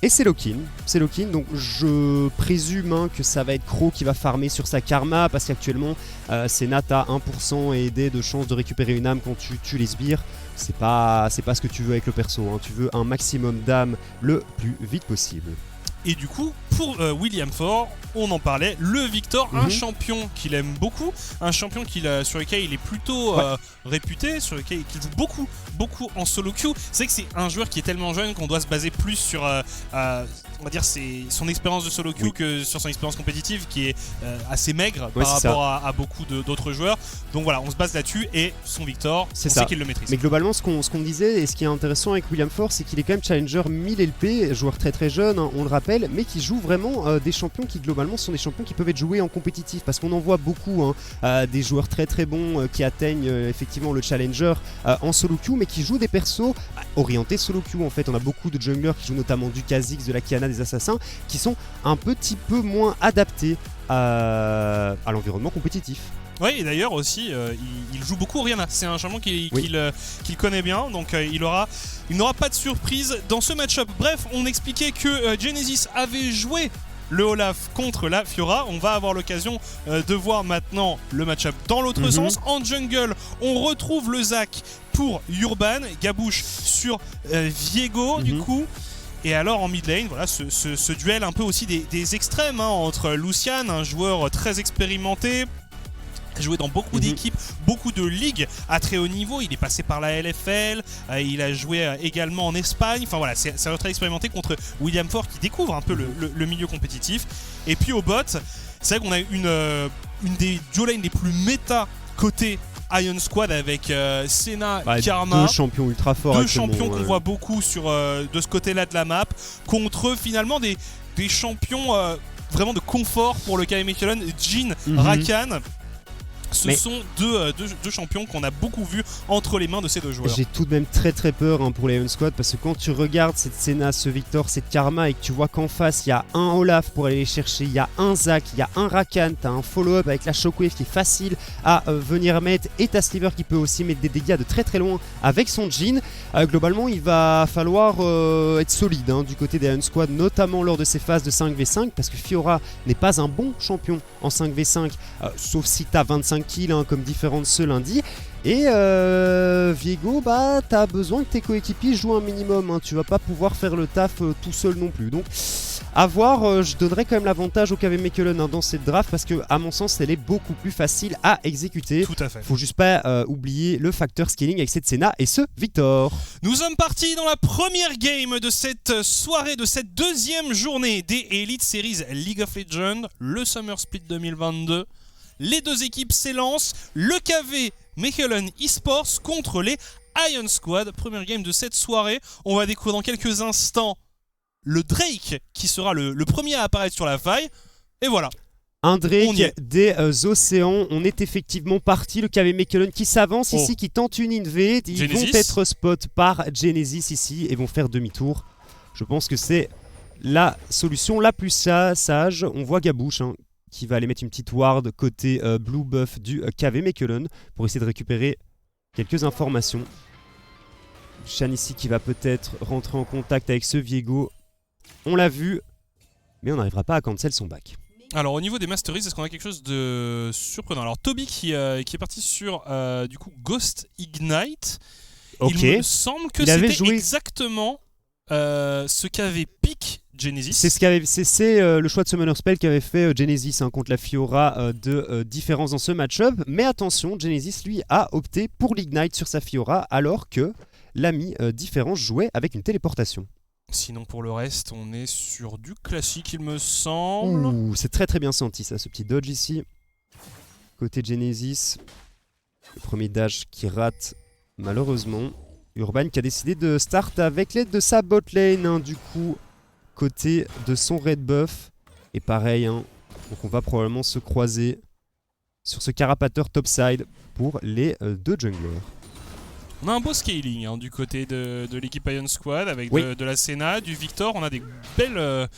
Et c'est lock-in, donc je présume hein, que ça va être Crow qui va farmer sur sa Karma parce qu'actuellement Senna a 1% et des de chance de récupérer une âme quand tu tues les sbires. C'est pas ce que tu veux avec le perso, hein. Tu veux un maximum d'âmes le plus vite possible. Et du coup, pour William Thor, on en parlait, le Victor, un champion qu'il aime beaucoup, un champion sur lequel il est plutôt réputé, sur lequel il joue beaucoup en solo queue. C'est vrai que c'est un joueur qui est tellement jeune qu'on doit se baser plus sur on va dire son expérience de solo queue que sur son expérience compétitive qui est assez maigre par rapport à beaucoup d'autres joueurs. Donc voilà, on se base là-dessus et son Victor, on sait qu'il le maîtrise. Mais globalement, ce qu'on disait et ce qui est intéressant avec William Thor, c'est qu'il est quand même challenger 1000 LP, joueur très jeune, hein, on le rappelle, mais qui joue vraiment des champions qui globalement sont des champions qui peuvent être joués en compétitif parce qu'on en voit beaucoup hein, des joueurs très bons qui atteignent effectivement le challenger en solo queue mais qui jouent des persos orientés solo queue en fait. On a beaucoup de junglers qui jouent notamment du Kha'Zix, de la Qiyana, des assassins qui sont un petit peu moins adaptés à l'environnement compétitif. Oui, et d'ailleurs aussi, il joue beaucoup Orianna. C'est un champion qu'il connaît bien, donc il n'aura pas de surprise dans ce match-up. Bref, on expliquait que Genesis avait joué le Olaf contre la Fiora. On va avoir l'occasion de voir maintenant le match-up dans l'autre sens. En jungle, on retrouve le Zac pour Urban, Gabouche sur Viego du coup. Et alors en mid lane, voilà ce duel un peu aussi des extrêmes hein, entre Lucian, un joueur très expérimenté, joué dans beaucoup d'équipes, beaucoup de ligues à très haut niveau. Il est passé par la LFL, il a joué également en Espagne. Enfin voilà, c'est très expérimenté contre William Thor qui découvre un peu le milieu compétitif. Et puis au bot, c'est vrai qu'on a une des duo lanes les plus méta côté Iron Squad avec Senna, Karma. Deux champions ultra forts. Deux champions qu'on voit beaucoup de ce côté-là de la map contre finalement des champions vraiment de confort pour le KV Mechelen, Jhin, Rakan. Ce sont deux champions qu'on a beaucoup vus entre les mains de ces deux joueurs. J'ai tout de même très peur hein, pour les Iron Squad parce que quand tu regardes cette Senna, ce Victor, cette Karma et que tu vois qu'en face il y a un Olaf pour aller les chercher, il y a un Zac, il y a un Rakan, t'as un follow-up avec la Shockwave qui est facile à venir mettre et t'as Sliver qui peut aussi mettre des dégâts de très loin avec son Jhin. Globalement il va falloir être solide hein, du côté des Iron Squad, notamment lors de ces phases de 5v5 parce que Fiora n'est pas un bon champion en 5v5 sauf si t'as 25 kills hein, comme différence ce lundi. Et Viego, t'as besoin que tes coéquipiers jouent un minimum, hein. Tu vas pas pouvoir faire le taf tout seul non plus. Donc à voir, je donnerais quand même l'avantage au KV Mechelen hein, dans cette draft parce que à mon sens elle est beaucoup plus facile à exécuter. Tout à fait. Faut juste pas oublier le facteur scaling avec cette Senna et ce Victor. Nous sommes partis dans la première game de cette soirée, de cette deuxième journée des Elite Series League of Legends, le Summer Split 2022. Les deux équipes s'élancent, le KV Mechelen Esports contre les Iron Squad. Première game de cette soirée. On va découvrir dans quelques instants le Drake qui sera le premier à apparaître sur la faille. Et voilà. Un Drake des océans. On est effectivement parti. Le KV Mechelen qui s'avance ici, qui tente une invade. Ils vont être spot par Genesis ici et vont faire demi-tour. Je pense que c'est la solution la plus sage. On voit Gabouche hein, qui va aller mettre une petite ward côté blue buff du KV Mechelen pour essayer de récupérer quelques informations. Shan ici qui va peut-être rentrer en contact avec ce Viego. On l'a vu, mais on n'arrivera pas à cancel son back. Alors au niveau des Masteries, est-ce qu'on a quelque chose de surprenant? Alors Toby qui est parti sur du coup Ghost Ignite. Il me semble que c'était exactement ce qu'avait pick Genesis. C'est le choix de Summoner Spell qu'avait fait Genesis hein, contre la Fiora de différence dans ce match-up. Mais attention, Genesis lui a opté pour l'Ignite sur sa Fiora alors que l'ami différence jouait avec une téléportation. Sinon pour le reste, on est sur du classique il me semble. C'est très bien senti ça, ce petit dodge ici. Côté Genesis, le premier dash qui rate malheureusement. Urban qui a décidé de start avec l'aide de sa bot lane, hein, du coup, côté de son red buff. Et pareil, hein, donc on va probablement se croiser sur ce carapateur topside pour les deux junglers. On a un beau scaling hein, du côté de l'équipe Ion Squad avec Oui. de la Senna, du Victor. On a des belles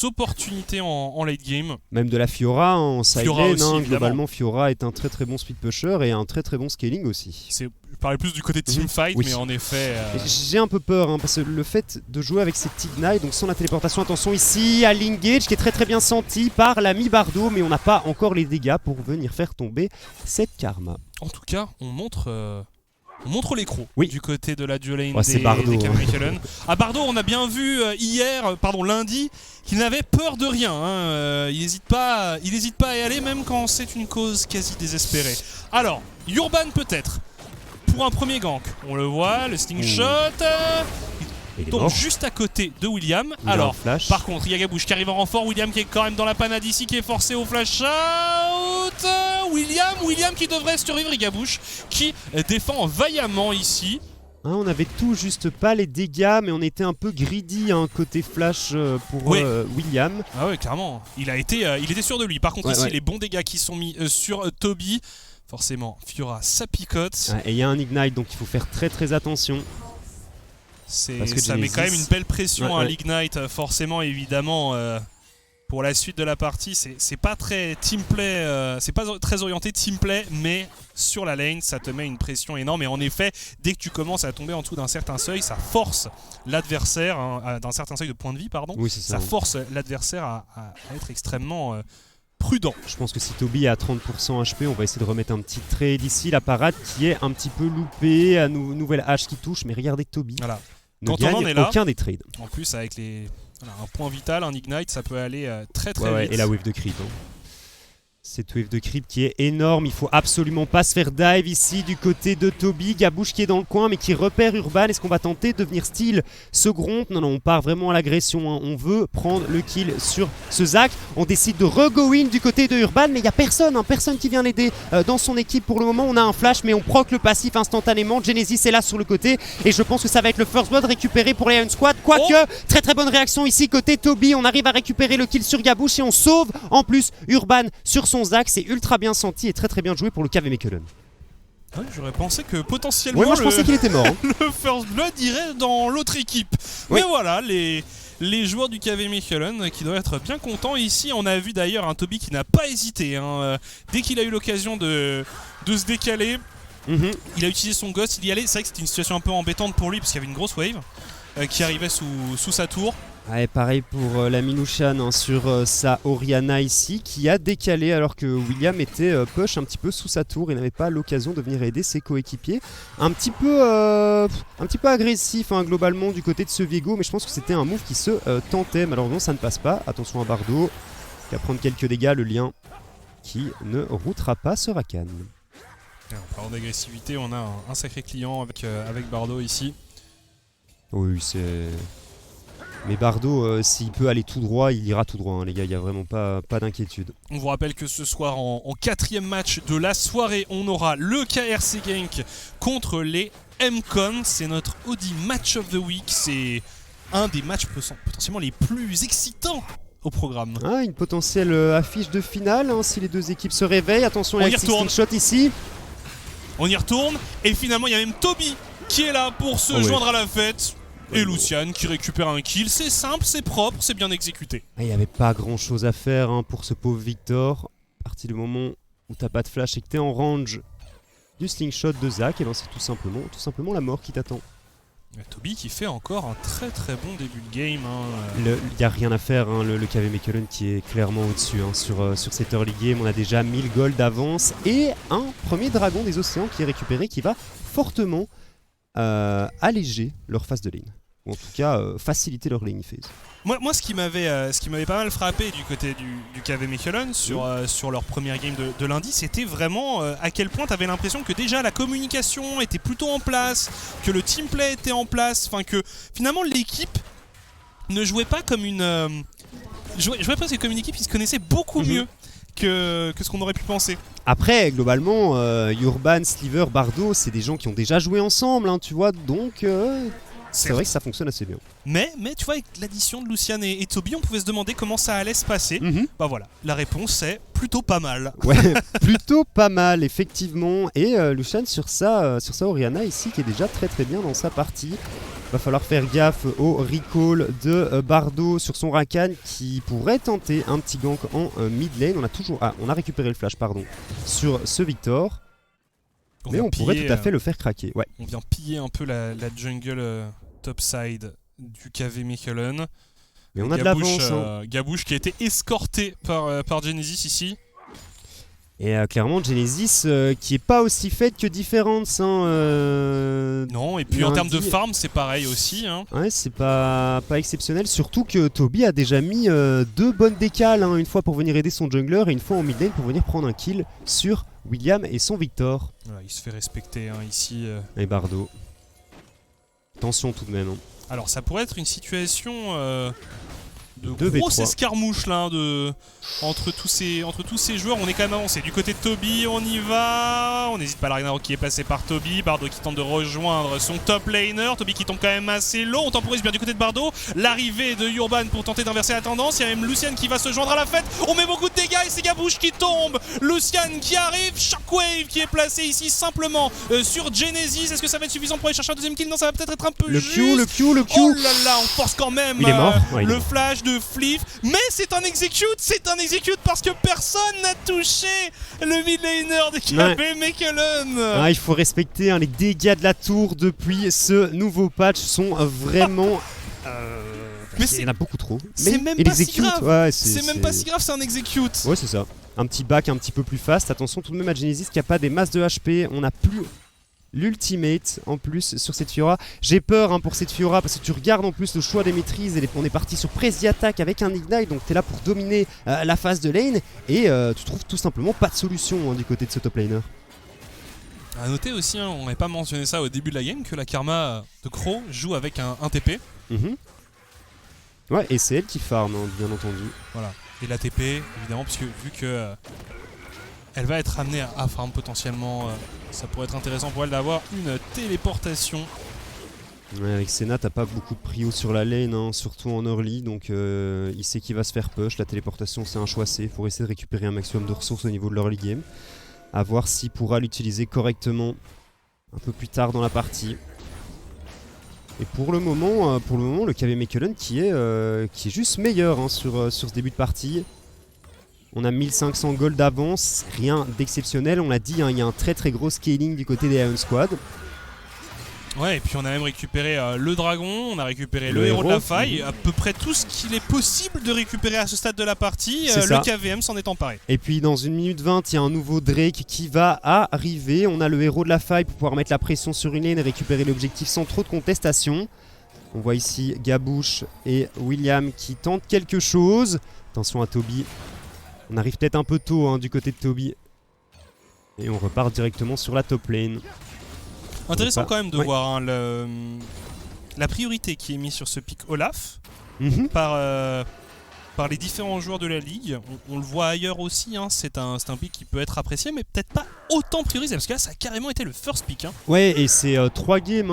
opportunités en late game. Même de la Fiora en side Fiora lane, aussi, hein, évidemment. globalement Fiora est un très très bon speed pusher et un très très bon scaling aussi. Je parlais plus du côté teamfight, Oui. mais en effet... J'ai un peu peur hein, parce que le fait de jouer avec cette Ignite, donc sans la téléportation, attention ici à l'engage qui est très très bien senti par l'ami Bardo, mais on n'a pas encore les dégâts pour venir faire tomber cette Karma. En tout cas, on montre les crocs Oui. du côté de la duo lane Ouais, c'est des Bardo, Cave hein. Mechelen. À Bardo, on a bien vu lundi, qu'il n'avait peur de rien. Hein. Il n'hésite pas à y aller, même quand c'est une cause quasi désespérée. Alors, Urban peut-être, pour un premier gank. On le voit, le sting shot. Et il est Donc mort. juste à côté de William. Il a un Alors, flash. par contre, il y a Gabouche qui arrive en renfort. William qui est quand même dans la panade ici, qui est forcé au flash out. William qui devrait survivre. Et Gabouche qui défend vaillamment ici. Hein, on avait tout juste pas les dégâts, mais on était un peu greedy hein, côté flash pour Oui. William. Ah ouais, clairement. Il était sûr de lui. Par contre, Ouais, ici, ouais. les bons dégâts qui sont mis sur Toby. Forcément, Fiora, ça picote. Ouais, et il y a un Ignite, donc il faut faire très très attention. Parce que Ça met Genesis- quand même une belle pression Ouais, à ouais. l'Ignite, forcément, évidemment. Pour la suite de la partie, c'est pas très teamplay, c'est pas très orienté teamplay, mais sur la lane, ça te met une pression énorme. Et en effet, dès que tu commences à tomber en dessous d'un certain seuil, ça force l'adversaire, hein, d'un certain seuil de points de vie, pardon, Oui, c'est ça. ça force l'adversaire à être extrêmement prudent. Je pense que si Toby est à 30% HP, on va essayer de remettre un petit trade ici. La parade qui est un petit peu loupée, à nouvelle hache qui touche, mais regardez Toby Voilà. ne Quand on en gagne est là- aucun des trades. En plus, avec un point vital, un Ignite, ça peut aller très très Ouais, vite. et la wave de creep. Hein. Cette wave de creep qui est énorme, il faut absolument pas se faire dive ici du côté de Toby. Gabouche qui est dans le coin mais qui repère Urban. Est-ce qu'on va tenter de venir steal ce Gromp? Non, on part vraiment à l'agression. Hein. On veut prendre le kill sur ce Zac. On décide de re-go-in du côté de Urban, mais il n'y a personne, hein, personne qui vient l'aider dans son équipe pour le moment. On a un flash, mais on proc le passif instantanément. Genesis est là sur le côté et je pense que ça va être le first blood récupéré pour les Iron Squad. Quoique, très très bonne réaction ici côté Toby. On arrive à récupérer le kill sur Gabouche et on sauve en plus Urban sur son Zac. C'est ultra bien senti et très très bien joué pour le Cave Mechelen. Ouais, j'aurais pensé que potentiellement Ouais, moi je pensais qu'il était mort. Hein. le First Blood irait dans l'autre équipe. Oui. Mais voilà, les joueurs du KV Mechelen qui doivent être bien contents. Ici, on a vu d'ailleurs un Toby qui n'a pas hésité. Hein. Dès qu'il a eu l'occasion de se décaler, il a utilisé son Ghost, il y allait. C'est vrai que c'était une situation un peu embêtante pour lui parce qu'il y avait une grosse wave qui arrivait sous sa tour. Ouais, pareil pour la Minouchan hein, sur sa Oriana ici qui a décalé alors que William était push un petit peu sous sa tour. Il n'avait pas l'occasion de venir aider ses coéquipiers. Un petit peu agressif hein, globalement du côté de ce Viego, mais je pense que c'était un move qui se tentait. Malheureusement ça ne passe pas. Attention à Bardo qui va prendre quelques dégâts. Le lien qui ne routera pas ce Rakan. En parlant d'agressivité, on a un sacré client avec Bardo ici. Oui, c'est... Mais Bardo, s'il peut aller tout droit, il ira tout droit, hein, les gars. Il n'y a vraiment pas d'inquiétude. On vous rappelle que ce soir, en quatrième match de la soirée, on aura le KRC Genk contre les MCON. C'est notre Audi Match of the Week. C'est un des matchs potentiellement les plus excitants au programme. Ah, une potentielle affiche de finale hein, si les deux équipes se réveillent. Attention, On à y retourne. shot ici. On y retourne et finalement il y a même Toby qui est là pour se ouais. joindre à la fête. Et Lucian qui récupère un kill. C'est simple, c'est propre, c'est bien exécuté. Il n'y avait pas grand chose à faire hein, pour ce pauvre Victor. À partir du moment où t'as pas de flash et que t'es en range du slingshot de Zac, et ben c'est tout simplement la mort qui t'attend. Toby qui fait encore un très très bon début de game. Il n'y a rien à faire, hein, le KV Mechelen qui est clairement au-dessus hein, sur cette early game. On a déjà 1000 gold d'avance et un premier dragon des océans qui est récupéré qui va fortement alléger leur phase de lane. Ou en tout cas faciliter leur lane phase. Moi ce qui m'avait pas mal frappé du côté du KV Mechelen sur leur première game de lundi, c'était vraiment à quel point tu avais l'impression que déjà la communication était plutôt en place, que le teamplay était en place, enfin que finalement l'équipe ne jouait pas comme une... jouait presque comme une équipe qui se connaissait beaucoup mieux que ce qu'on aurait pu penser. Après, globalement, Urban, Sliver, Bardo, c'est des gens qui ont déjà joué ensemble, hein, tu vois, donc c'est vrai que ça fonctionne assez bien. Mais tu vois, avec l'addition de Lucian et Toby, on pouvait se demander comment ça allait se passer. Bah voilà, la réponse est plutôt pas mal. Ouais, plutôt pas mal, effectivement. Et Lucian sur sa Orianna ici, qui est déjà très très bien dans sa partie. Va falloir faire gaffe au recall de Bardo sur son Rakan qui pourrait tenter un petit gank en mid lane. On a récupéré le flash, pardon, sur ce Victor. Mais on pourrait tout à fait le faire craquer. Ouais. On vient piller un peu la jungle topside du KV Mechelen. Mais on a de l'avance. Gabouche qui a été escorté par Genesis ici. Et clairement, Genesis qui est pas aussi faite que Difference. Non, et puis en termes de farm, c'est pareil aussi. Hein. Ouais, c'est pas exceptionnel. Surtout que Toby a déjà mis 2 bonnes décales. Une fois pour venir aider son jungler et une fois en mid lane pour venir prendre un kill sur William et son Victor. Voilà, il se fait respecter ici. Et Bardo. Attention tout de même. Alors ça pourrait être une situation de grosse escarmouche là, entre tous ces joueurs. On est quand même avancé. Du côté de Toby, on y va. On n'hésite pas, la Ragnarok qui est passé par Toby. Bardo qui tente de rejoindre son top laner. Toby qui tombe quand même assez low. On temporise bien du côté de Bardo. L'arrivée de Urban pour tenter d'inverser la tendance. Il y a même Lucian qui va se joindre à la fête. On met beaucoup de dégâts et c'est Gabouche qui tombe. Lucian qui arrive. Shockwave qui est placé ici simplement sur Genesis. Est-ce que ça va être suffisant pour aller chercher un deuxième kill? Non, ça va peut-être être un peu juste. Le Q. Oh là là, on force quand même il est mort. Ouais, le flash de Fliff. Mais c'est un execute parce que personne n'a touché le mid laner de KV Mechelen. Il faut respecter les dégâts de la tour depuis ce nouveau patch sont vraiment... mais il y en a beaucoup trop. C'est même pas si grave. Ouais, c'est même pas si grave, c'est un execute. Ouais, c'est ça. Un petit back un petit peu plus fast. Attention tout de même à Genesis qui a pas des masses de HP. On n'a plus l'ultimate en plus sur cette Fiora. J'ai peur pour cette Fiora parce que tu regardes en plus le choix des maîtrises. On est parti sur Prezi Attack avec un Ignite. Donc tu es là pour dominer la phase de lane. Et tu trouves tout simplement pas de solution du côté de ce top laner. A noter aussi, on n'avait pas mentionné ça au début de la game, que la Karma de Crow joue avec un TP. Ouais, et c'est elle qui farm, bien entendu. Voilà. Et la TP, évidemment, parce que vu que elle va être amenée à farm potentiellement, ça pourrait être intéressant pour elle d'avoir une téléportation. Ouais, avec Senna, t'as pas beaucoup de prio sur la lane, surtout en early, donc il sait qu'il va se faire push. La téléportation, c'est un choix C pour essayer de récupérer un maximum de ressources au niveau de l'early game. À voir s'il pourra l'utiliser correctement un peu plus tard dans la partie. Et pour le moment, le KV Mechelen qui est juste meilleur sur ce début de partie. On a 1500 gold d'avance, rien d'exceptionnel. On l'a dit, il y a un très très gros scaling du côté des Iron Squad. Ouais, et puis on a même récupéré le dragon, on a récupéré le héros de la faille, à peu près tout ce qu'il est possible de récupérer à ce stade de la partie, le KVM s'en est emparé. Et puis dans 1 minute 20, il y a un nouveau Drake qui va arriver. On a le héros de la faille pour pouvoir mettre la pression sur une lane et récupérer l'objectif sans trop de contestation. On voit ici Gabouche et William qui tentent quelque chose. Attention à Toby. On arrive peut-être un peu tôt du côté de Toby. Et on repart directement sur la top lane. Intéressant quand même de voir la priorité qui est mise sur ce pick Olaf par les différents joueurs de la ligue. On le voit ailleurs aussi, c'est un pick qui peut être apprécié, mais peut-être pas autant priorisé, parce que là ça a carrément été le first pick. Ouais, et c'est 3 games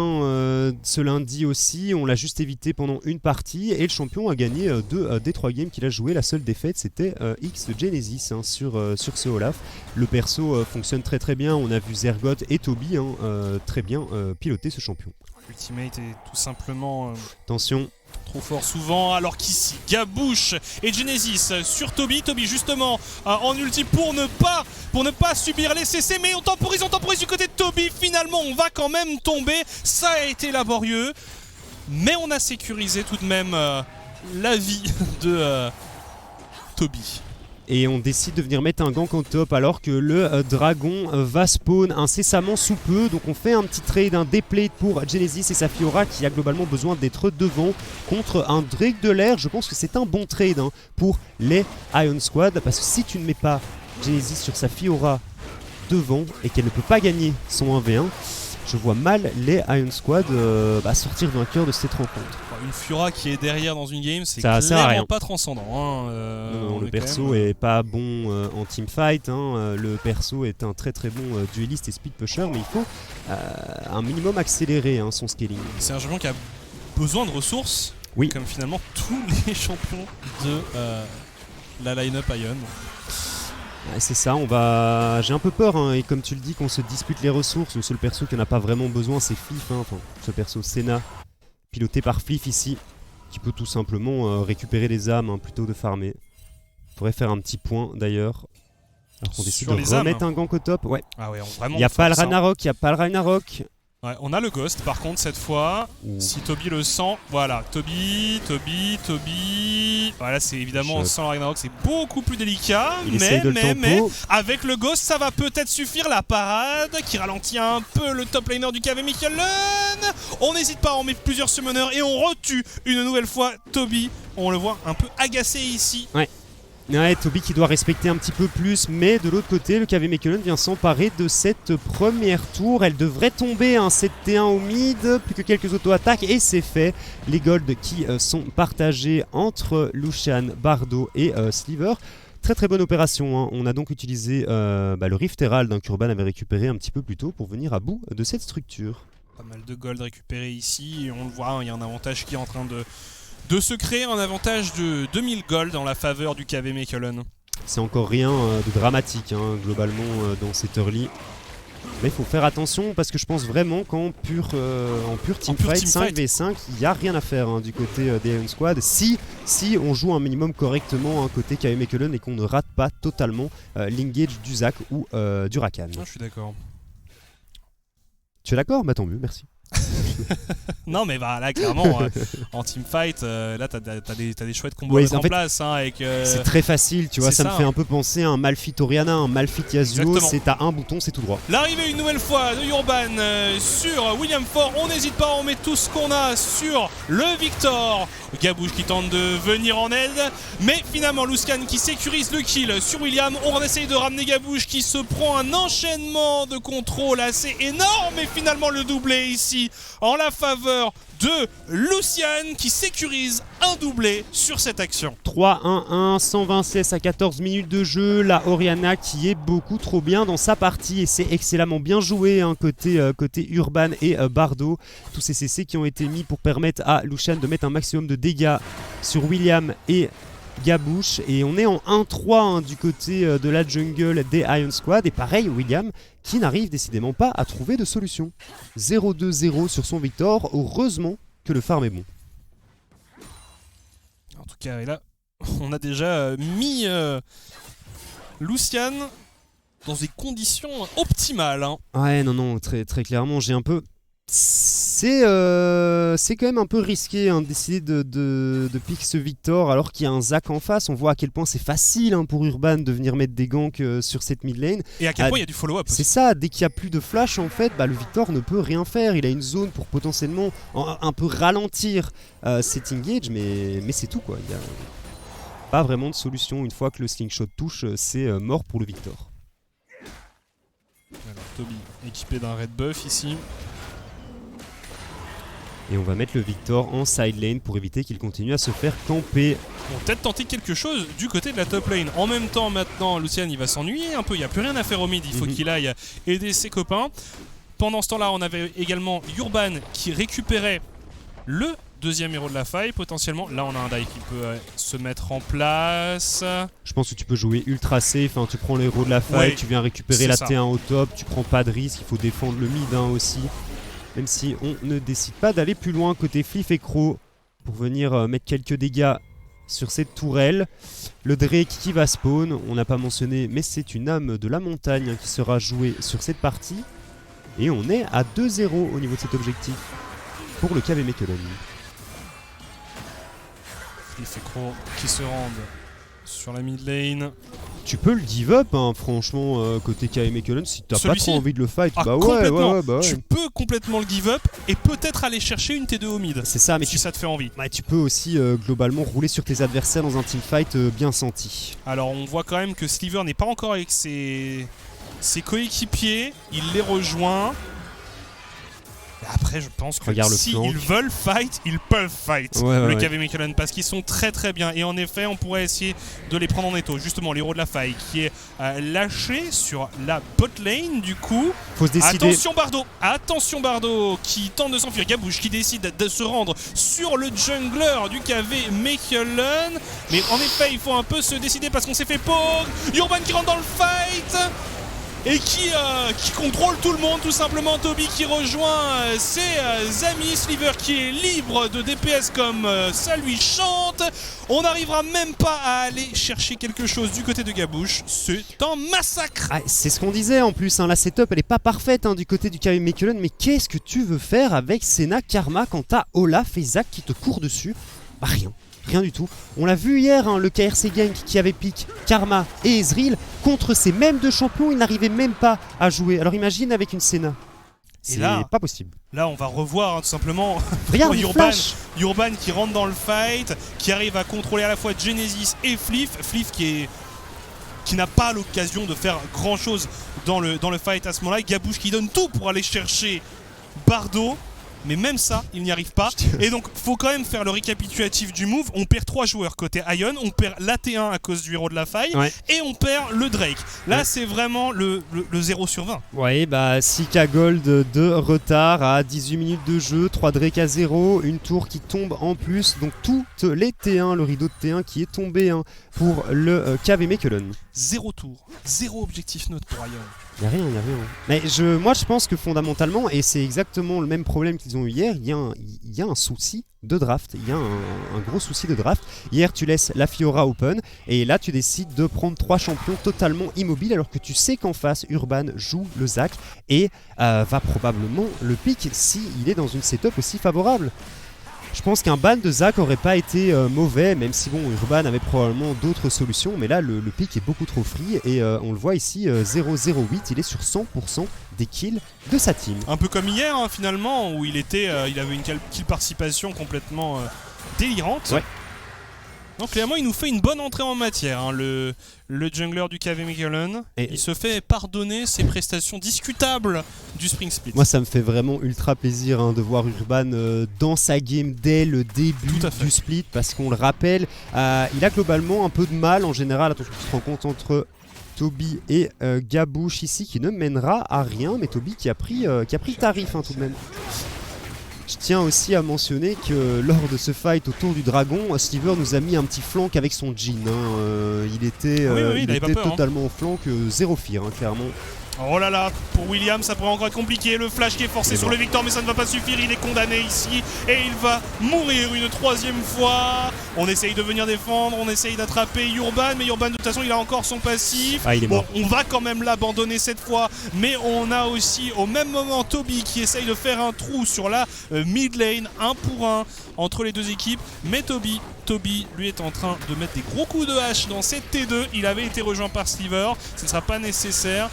ce lundi aussi, on l'a juste évité pendant une partie, et le champion a gagné 2 des 3 games qu'il a joué. La seule défaite c'était X de Genesis sur ce Olaf. Le perso fonctionne très très bien, on a vu Zergot et Toby très bien piloter ce champion. L'ultimate est tout simplement... Attention. Trop fort souvent, alors qu'ici Gabouche et Genesis sur Toby justement en ulti pour ne pas subir les CC, mais on temporise du côté de Toby. Finalement on va quand même tomber, ça a été laborieux, mais on a sécurisé tout de même la vie de Toby. Et on décide de venir mettre un gank en top alors que le dragon va spawn incessamment sous peu. Donc on fait un petit trade, un déplate pour Genesis et sa Fiora qui a globalement besoin d'être devant contre un Drake de l'air. Je pense que c'est un bon trade pour les Iron Squad, parce que si tu ne mets pas Genesis sur sa Fiora devant et qu'elle ne peut pas gagner son 1v1, je vois mal les Ion Squad sortir vainqueurs de cette rencontre. Une Fiora qui est derrière dans une game, c'est Ça sert à rien. clairement pas transcendant. Non, le perso est pas bon en teamfight. Le perso est un très très bon dueliste et speed pusher, mais il faut un minimum accélérer son scaling. C'est un champion qui a besoin de ressources, Oui. comme finalement tous les champions de la line-up Ion. Ouais, c'est ça, j'ai un peu peur, et comme tu le dis, qu'on se dispute les ressources. Le seul perso qui en a pas vraiment besoin, c'est Fliff. Ce perso Senna, piloté par Fliff ici, qui peut tout simplement récupérer les âmes plutôt que de farmer. Pourrait faire un petit point d'ailleurs. Alors qu'on décide Sur de les âmes. remettre un gank au top. Ouais. Ah ouais, vraiment. Il n'y a pas le force, Ragnarok, Ouais, on a le Ghost par contre cette fois. Ouh. Si Toby le sent, voilà. Toby. Voilà, c'est évidemment Shot. sans le Ragnarok, c'est beaucoup plus délicat. Il essaye de le tempo. Avec le Ghost, ça va peut-être suffire. La parade qui ralentit un peu le top laner du KV Mikkeln. On n'hésite pas, on met plusieurs summoners et on retue une nouvelle fois Toby. On le voit un peu agacé ici. Ouais, Toby qui doit respecter un petit peu plus, mais de l'autre côté, le KV Mechelen vient s'emparer de cette première tour. Elle devrait tomber, 7T1 au mid, plus que quelques auto-attaques, et c'est fait. Les golds qui sont partagés entre Lucian, Bardo et Sliver. Très très bonne opération, On a donc utilisé le Rift Herald qu'Urban avait récupéré un petit peu plus tôt pour venir à bout de cette structure. Pas mal de gold récupéré ici, et on le voit, il y a un avantage qui est en train de se créer, un avantage de 2000 gold en la faveur du KV Mechelen. C'est encore rien de dramatique globalement dans cette early. Mais il faut faire attention parce que je pense vraiment qu'en pur teamfight 5v5, il n'y a rien à faire du côté des Ion Squad. Si on joue un minimum correctement côté KV Mechelen et qu'on ne rate pas totalement l'engage du Zac ou du Rakan. Ah, je suis d'accord. Tu es d'accord? Bah tant mieux, merci. Non mais bah là clairement en teamfight là t'as des chouettes combos à mettre en place avec c'est très facile, tu vois, ça me fait un peu penser à un Malphite Orianna, un Malphite Yasuo. Exactement. C'est à un bouton, c'est tout droit. L'arrivée une nouvelle fois de Urban sur William Ford, on n'hésite pas, on met tout ce qu'on a sur le Victor. Gabouche qui tente de venir en aide, mais finalement Luskan qui sécurise le kill sur William. On essaye de ramener Gabouche qui se prend un enchaînement de contrôle assez énorme, et finalement le doublé ici en la faveur de Lucian qui sécurise un doublé sur cette action. 3-1-1, 120 CS à 14 minutes de jeu. La Orianna qui est beaucoup trop bien dans sa partie, et c'est excellemment bien joué côté Urban et Bardo. Tous ces CC qui ont été mis pour permettre à Lucian de mettre un maximum de dégâts sur William et Gabouche, et on est en 1-3 du côté de la jungle des Ion Squad, et pareil William qui n'arrive décidément pas à trouver de solution. 0-2-0 sur son Victor, heureusement que le farm est bon. En tout cas, et là on a déjà mis Lucian dans des conditions optimales. Ouais, non, très, très clairement, j'ai un peu... C'est quand même un peu risqué de décider de pick ce Victor alors qu'il y a un Zac en face. On voit à quel point c'est facile pour Urban de venir mettre des ganks sur cette mid lane. Et à quel point il y a du follow-up. C'est ça, dès qu'il n'y a plus de flash en fait, le Victor ne peut rien faire. Il a une zone pour potentiellement un peu ralentir cet engage, mais c'est tout quoi. Il n'y a pas vraiment de solution. Une fois que le slingshot touche, c'est mort pour le Victor. Alors Toby équipé d'un red buff ici. Et on va mettre le Victor en side lane pour éviter qu'il continue à se faire camper. On va peut-être tenter quelque chose du côté de la top lane. En même temps, maintenant, Lucian, il va s'ennuyer un peu. Il n'y a plus rien à faire au mid. Il faut qu'il aille aider ses copains. Pendant ce temps-là, on avait également Urban qui récupérait le deuxième héros de la faille, potentiellement. Là, on a un die qui peut se mettre en place. Je pense que tu peux jouer ultra safe. Tu prends le héros de la faille, tu viens récupérer la T1 au top. Tu prends pas de risque. Il faut défendre le mid aussi. Même si on ne décide pas d'aller plus loin côté Fliff et Crow pour venir mettre quelques dégâts sur cette tourelle. Le Drake qui va spawn, on n'a pas mentionné, mais c'est une âme de la montagne qui sera jouée sur cette partie. Et on est à 2-0 au niveau de cet objectif pour le KV Mechelen. Fliff et Crow qui se rendent sur la mid lane. Tu peux le give up, franchement, côté KV Mechelen, si t'as pas trop envie de le fight. Complètement. Ouais. Tu peux complètement le give up et peut-être aller chercher une T2 au mid. C'est ça, mais si ça te fait envie. Tu peux aussi globalement rouler sur tes adversaires dans un teamfight bien senti. Alors on voit quand même que Sliver n'est pas encore avec ses coéquipiers. Il les rejoint. Et après, je pense que Regarde le si flanc. ils veulent fight, ils peuvent fight Ouais, le ouais. KV Mechelen parce qu'ils sont très très bien. Et en effet, on pourrait essayer de les prendre en étau. Justement, l'héros de la faille qui est lâché sur la bot lane du coup. Faut se décider. Attention Bardo qui tente de s'enfuir. Gabouche qui décide de se rendre sur le jungler du KV Mechelen. Mais en effet, il faut un peu se décider parce qu'on s'est fait poke. Urban qui rentre dans le fight et qui contrôle tout le monde tout simplement. Toby qui rejoint ses amis. Sliver qui est libre de DPS comme ça lui chante. On n'arrivera même pas à aller chercher quelque chose du côté de Gabouche. C'est un massacre. Ah, c'est ce qu'on disait en plus, hein. La setup elle est pas parfaite hein, du côté du KV Mechelen, mais qu'est-ce que tu veux faire avec Senna Karma quand t'as Olaf et Zach qui te courent dessus? Bah rien du tout. On l'a vu hier, hein, le KRC Gang qui avait pick Karma et Ezreal contre ces mêmes deux champions, ils n'arrivaient même pas à jouer. Alors imagine avec une Senna. Et C'est là- pas possible. Là, on va revoir tout simplement Regarde, il Urban, flash. Urban qui rentre dans le fight, qui arrive à contrôler à la fois Genesis et Fliff. Fliff qui n'a pas l'occasion de faire grand chose dans le fight à ce moment-là. Gabouche qui donne tout pour aller chercher Bardo. Mais même ça, il n'y arrive pas. Et donc, faut quand même faire le récapitulatif du move. On perd 3 joueurs côté Ion. On perd l'AT1 à cause du héros de la faille. Ouais. Et on perd le Drake. Là, Ouais. c'est vraiment le 0 sur 20. Ouais, bah 6K Gold de retard à 18 minutes de jeu, 3 Drake à 0, une tour qui tombe en plus, donc toutes les T1, le rideau de T1 qui est tombé hein, pour le KV Mechelen. 0 tour. 0 objectif note pour Ion. Y'a rien. Mais moi je pense que fondamentalement, et c'est exactement le même problème qu'ils ont eu hier, il y a un souci de draft, il y a un gros souci de draft. Hier tu laisses la Fiora open, et là tu décides de prendre 3 champions totalement immobiles, alors que tu sais qu'en face Urban joue le Zac, et va probablement le pick s'il est dans une setup aussi favorable. Je pense qu'un ban de Zac aurait pas été mauvais, même si bon, Urban avait probablement d'autres solutions, mais là le pick est beaucoup trop free et on le voit ici 0-0-8, il est sur 100% des kills de sa team. Un peu comme hier hein, finalement où il avait une kill participation complètement délirante. Ouais. Donc clairement il nous fait une bonne entrée en matière hein, le jungler du KV Mechelen. Et- Il se fait pardonner ses prestations discutables du Spring Split. Moi ça me fait vraiment ultra plaisir hein, de voir Urban dans sa game dès le début Tout à fait. du split, parce qu'on le rappelle, il a globalement un peu de mal en général, attention tu te rends compte entre Toby et Gabouche ici qui ne mènera à rien, mais Toby qui a pris le tarif hein, tout de même. Je tiens aussi à mentionner que lors de ce fight autour du dragon, Sliver nous a mis un petit flank avec son Jhin. Il était, Oui, il avait pas peur, hein. totalement au flank, zéro fear, hein, clairement. Oh là là, pour William ça pourrait encore être compliqué. Le flash qui est forcé Mais sur bon. le Victor, mais ça ne va pas suffire. Il est condamné ici et il va mourir une 3e fois. On essaye de venir défendre, on essaye d'attraper Urban, mais Urban de toute façon il a encore son passif. Ah, il est Bon, mort. on va quand même l'abandonner cette fois, mais on a aussi au même moment Toby qui essaye de faire un trou sur la mid lane, 1 pour 1 entre les deux équipes. Mais Toby, lui est en train de mettre des gros coups de hache dans cette T2. Il avait été rejoint par Sliver, ce ne sera pas nécessaire.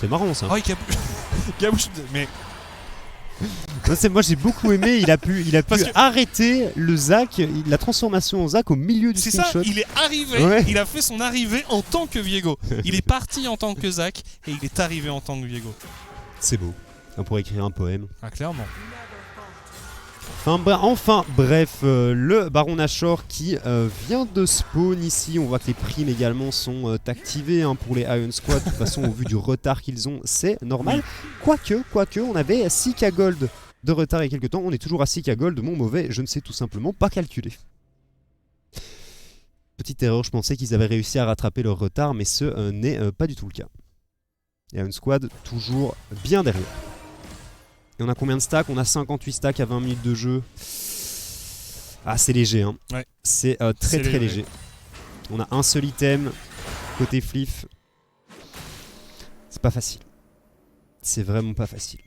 C'est marrant ça. Oh, Gabouche, mais Moi j'ai beaucoup aimé, il a pu Parce que- arrêter le Zac, la transformation en Zac au milieu du c'est ça, slingshot. il est arrivé, Ouais. il a fait son arrivée en tant que Viego. Il est parti en tant que Zac et il est arrivé en tant que Viego. C'est beau. On pourrait écrire un poème. Ah, clairement. Enfin, bref, le Baron Nashor qui vient de spawn ici. On voit que les primes également sont activées hein, pour les Iron Squad. De toute façon, au vu du retard qu'ils ont, c'est normal. Quoique, on avait 6K Gold de retard il y a quelques temps. On est toujours à 6K Gold. Mon mauvais, je ne sais tout simplement pas calculer. Petite erreur, je pensais qu'ils avaient réussi à rattraper leur retard, mais ce n'est pas du tout le cas. Iron Squad toujours bien derrière. Et on a combien de stacks? On a 58 stacks à 20 minutes de jeu. Ah, c'est léger, hein. Ouais. C'est très C'est très léger. léger. On a un seul item côté Fliff. C'est pas facile. C'est vraiment pas facile.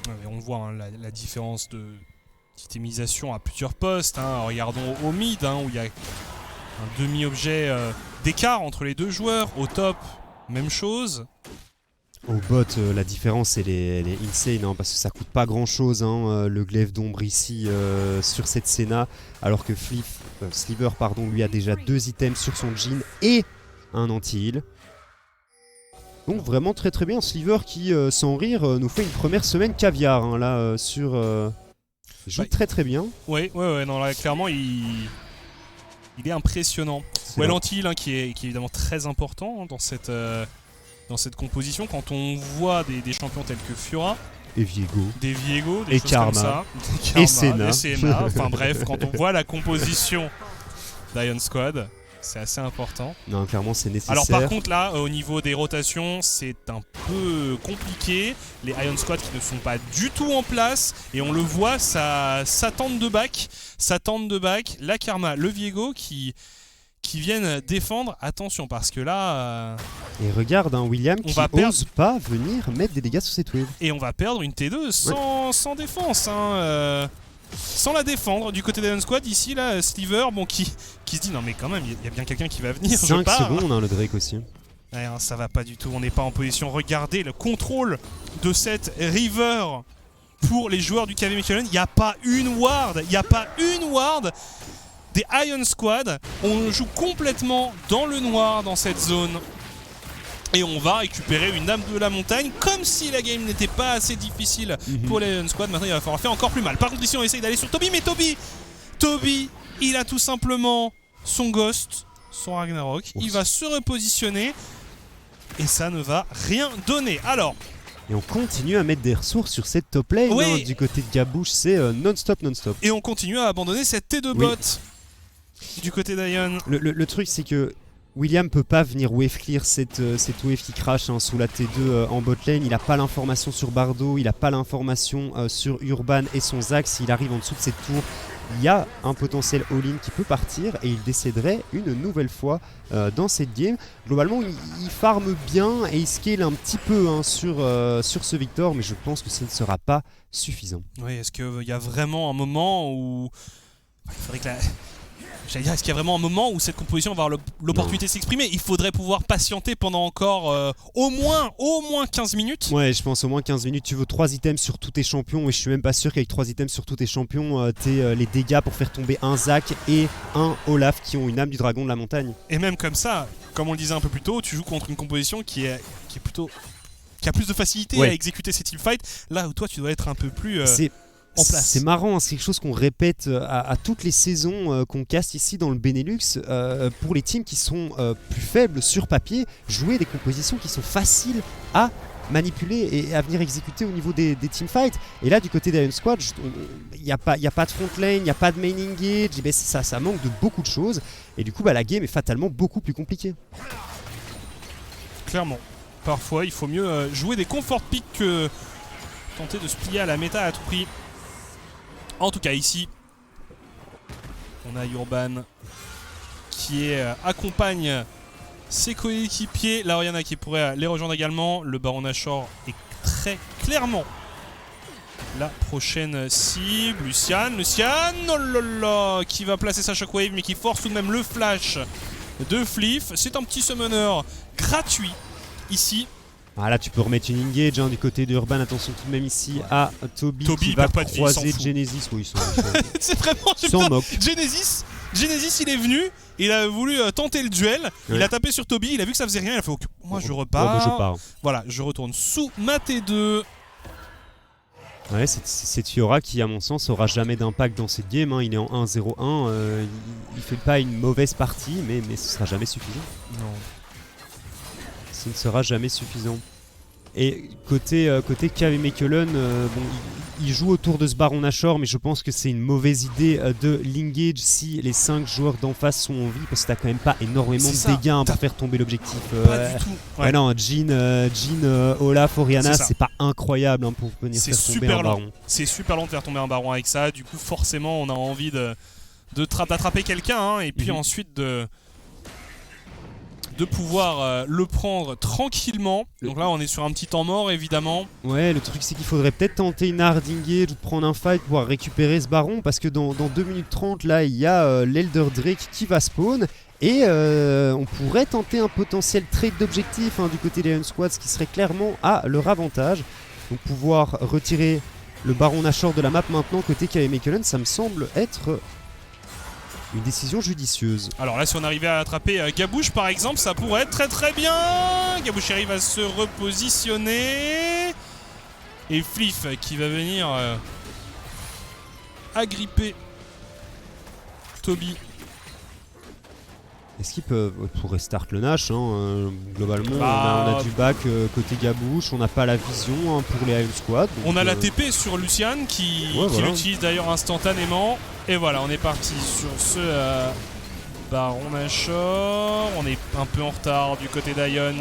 Ouais, mais on voit hein, la différence de d'itemisation à plusieurs postes. Hein. Regardons au mid hein, où il y a un demi-objet d'écart entre les deux joueurs. Au top, même chose. Au bot, la différence elle est insane hein, parce que ça coûte pas grand chose le glaive d'ombre ici sur cette Senna, alors que Sliver lui a déjà 2 items sur son Jhin et un anti-heal. Donc vraiment très très bien. Sliver qui, sans rire, nous fait une première semaine caviar hein, là sur... il joue très très bien. Ouais, non, là, clairement, il est impressionnant. Ouais, l'anti-heal qui est évidemment très important hein, dans cette composition. Quand on voit des champions tels que Fura, et Viego, des Viego, des et choses Karma. comme ça, Et Senna. Enfin bref, quand on voit la composition d'Ion Squad, c'est assez important. Non, clairement, c'est nécessaire. Alors par contre là, au niveau des rotations, c'est un peu compliqué. Les Ion Squad qui ne sont pas du tout en place, et on le voit, ça tente de back. La Karma, le Viego qui viennent défendre. Attention, parce que là... Et regarde, hein, William qui n'ose pas venir mettre des dégâts sur cette wave. Et on va perdre une T2 sans défense. Hein, sans la défendre du côté d'Ion Squad. Ici, là, Sliver, qui se dit non mais quand même, il y a bien quelqu'un qui va venir. 5 secondes, hein, le Drake aussi. Ouais, hein, ça va pas du tout, on n'est pas en position. Regardez le contrôle de cette River pour les joueurs du KV Mechelen. Il n'y a pas une ward. Des Ion Squad. On joue complètement dans le noir dans cette zone. Et on va récupérer une âme de la montagne, comme si la game n'était pas assez difficile pour les Ion Squad. Maintenant il va falloir faire encore plus mal. Par contre ici on essaye d'aller sur Toby, mais Toby, il a tout simplement son Ghost, son Ragnarok. Ouf. Il va se repositionner et ça ne va rien donner. Alors... Et on continue à mettre des ressources sur cette top lane. Oui. Hein, du côté de Gabouche, c'est non-stop. Et on continue à abandonner cette T2 bot du côté d'Ion. Le truc c'est que William peut pas venir wave clear cette wave qui crash hein, sous la T2 en bot lane. Il a pas l'information sur Bardo, il a pas l'information sur Urban et son Zac. S'il arrive en dessous de cette tour, il y a un potentiel all-in qui peut partir et il décéderait une nouvelle fois dans cette game. Globalement, il farme bien et il scale un petit peu hein, sur ce Victor, mais je pense que ce ne sera pas suffisant. Oui, est-ce qu'il y a vraiment un moment où... Il faudrait que est-ce qu'il y a vraiment un moment où cette composition va avoir l'opportunité de s'exprimer? Il faudrait pouvoir patienter pendant encore au moins 15 minutes. Ouais, je pense au moins 15 minutes. Tu veux 3 items sur tous tes champions et je suis même pas sûr qu'avec 3 items sur tous tes champions, t'aies les dégâts pour faire tomber un Zac et un Olaf qui ont une âme du dragon de la montagne. Et même comme ça, comme on le disait un peu plus tôt, tu joues contre une composition qui a plus de facilité à exécuter ces teamfights. Là où toi tu dois être un peu plus... C'est marrant, hein, c'est quelque chose qu'on répète à toutes les saisons qu'on caste ici dans le Benelux. Pour les teams qui sont plus faibles sur papier, jouer des compositions qui sont faciles à manipuler et à venir exécuter au niveau des teamfights. Et là, du côté d'Ion Squad, il n'y a pas de front lane, il n'y a pas de main engage, et ça manque de beaucoup de choses. Et du coup, la game est fatalement beaucoup plus compliquée. Clairement. Parfois, il faut mieux jouer des comfort picks que tenter de se plier à la méta à tout prix. En tout cas ici, on a Urban qui accompagne ses coéquipiers. La Oriana qui pourrait les rejoindre également. Le Baron Nashor est très clairement la prochaine cible. Lucian, oh là là, qui va placer sa shockwave mais qui force tout de même le flash de Fliff. C'est un petit summoner gratuit ici. Ah là tu peux remettre une engage hein, du côté d'Urban. Attention tout de même ici à Toby qui va croiser Genesis. Oui, c'est vraiment s'en moque. Genesis il est venu, il a voulu tenter le duel, il a tapé sur Toby, il a vu que ça faisait rien, il a fait ok, moi je repars. Voilà, je retourne sous ma T2. Ouais, c'est Fiora qui à mon sens aura jamais d'impact dans cette game hein. Il est en 1-0-1, il fait pas une mauvaise partie mais ce sera jamais suffisant. Non. Ce ne sera jamais suffisant. Et côté KV Mechelen, il joue autour de ce Baron Nashor, mais je pense que c'est une mauvaise idée de l'engage si les 5 joueurs d'en face sont en vie, parce que t'as quand même pas énormément de dégâts hein, pour faire tomber l'objectif. Pas du tout. Ouais. Non, Jhin, Olaf, Oriana, c'est pas incroyable hein, pour venir faire tomber un Baron. C'est super long de faire tomber un Baron avec ça, du coup forcément on a envie d'attraper quelqu'un hein, et puis ensuite de pouvoir le prendre tranquillement. Donc là on est sur un petit temps mort évidemment. Ouais, le truc c'est qu'il faudrait peut-être tenter une hard engage ou prendre un fight pour pouvoir récupérer ce baron, parce que dans 2 minutes 30 là il y a l'Elder Drake qui va spawn et on pourrait tenter un potentiel trade d'objectif hein, du côté des Ion Squad, ce qui serait clairement à leur avantage. Donc pouvoir retirer le Baron Nashor de la map maintenant côté KV Mechelen, ça me semble être une décision judicieuse. Alors là, si on arrivait à attraper Gabouche par exemple, ça pourrait être très très bien. Gabouche arrive à se repositionner. Et Fliff qui va venir agripper Toby. Est-ce qu'ils peuvent pourrait start le Nash globalement, Bah, on a du back côté Gabouche, on n'a pas la vision pour les Iron Squad. Donc, On a la TP sur Lucian qui voilà. l'utilise d'ailleurs instantanément. Et voilà, on est parti sur ce Baron Nashor. On est un peu en retard du côté d'Ion.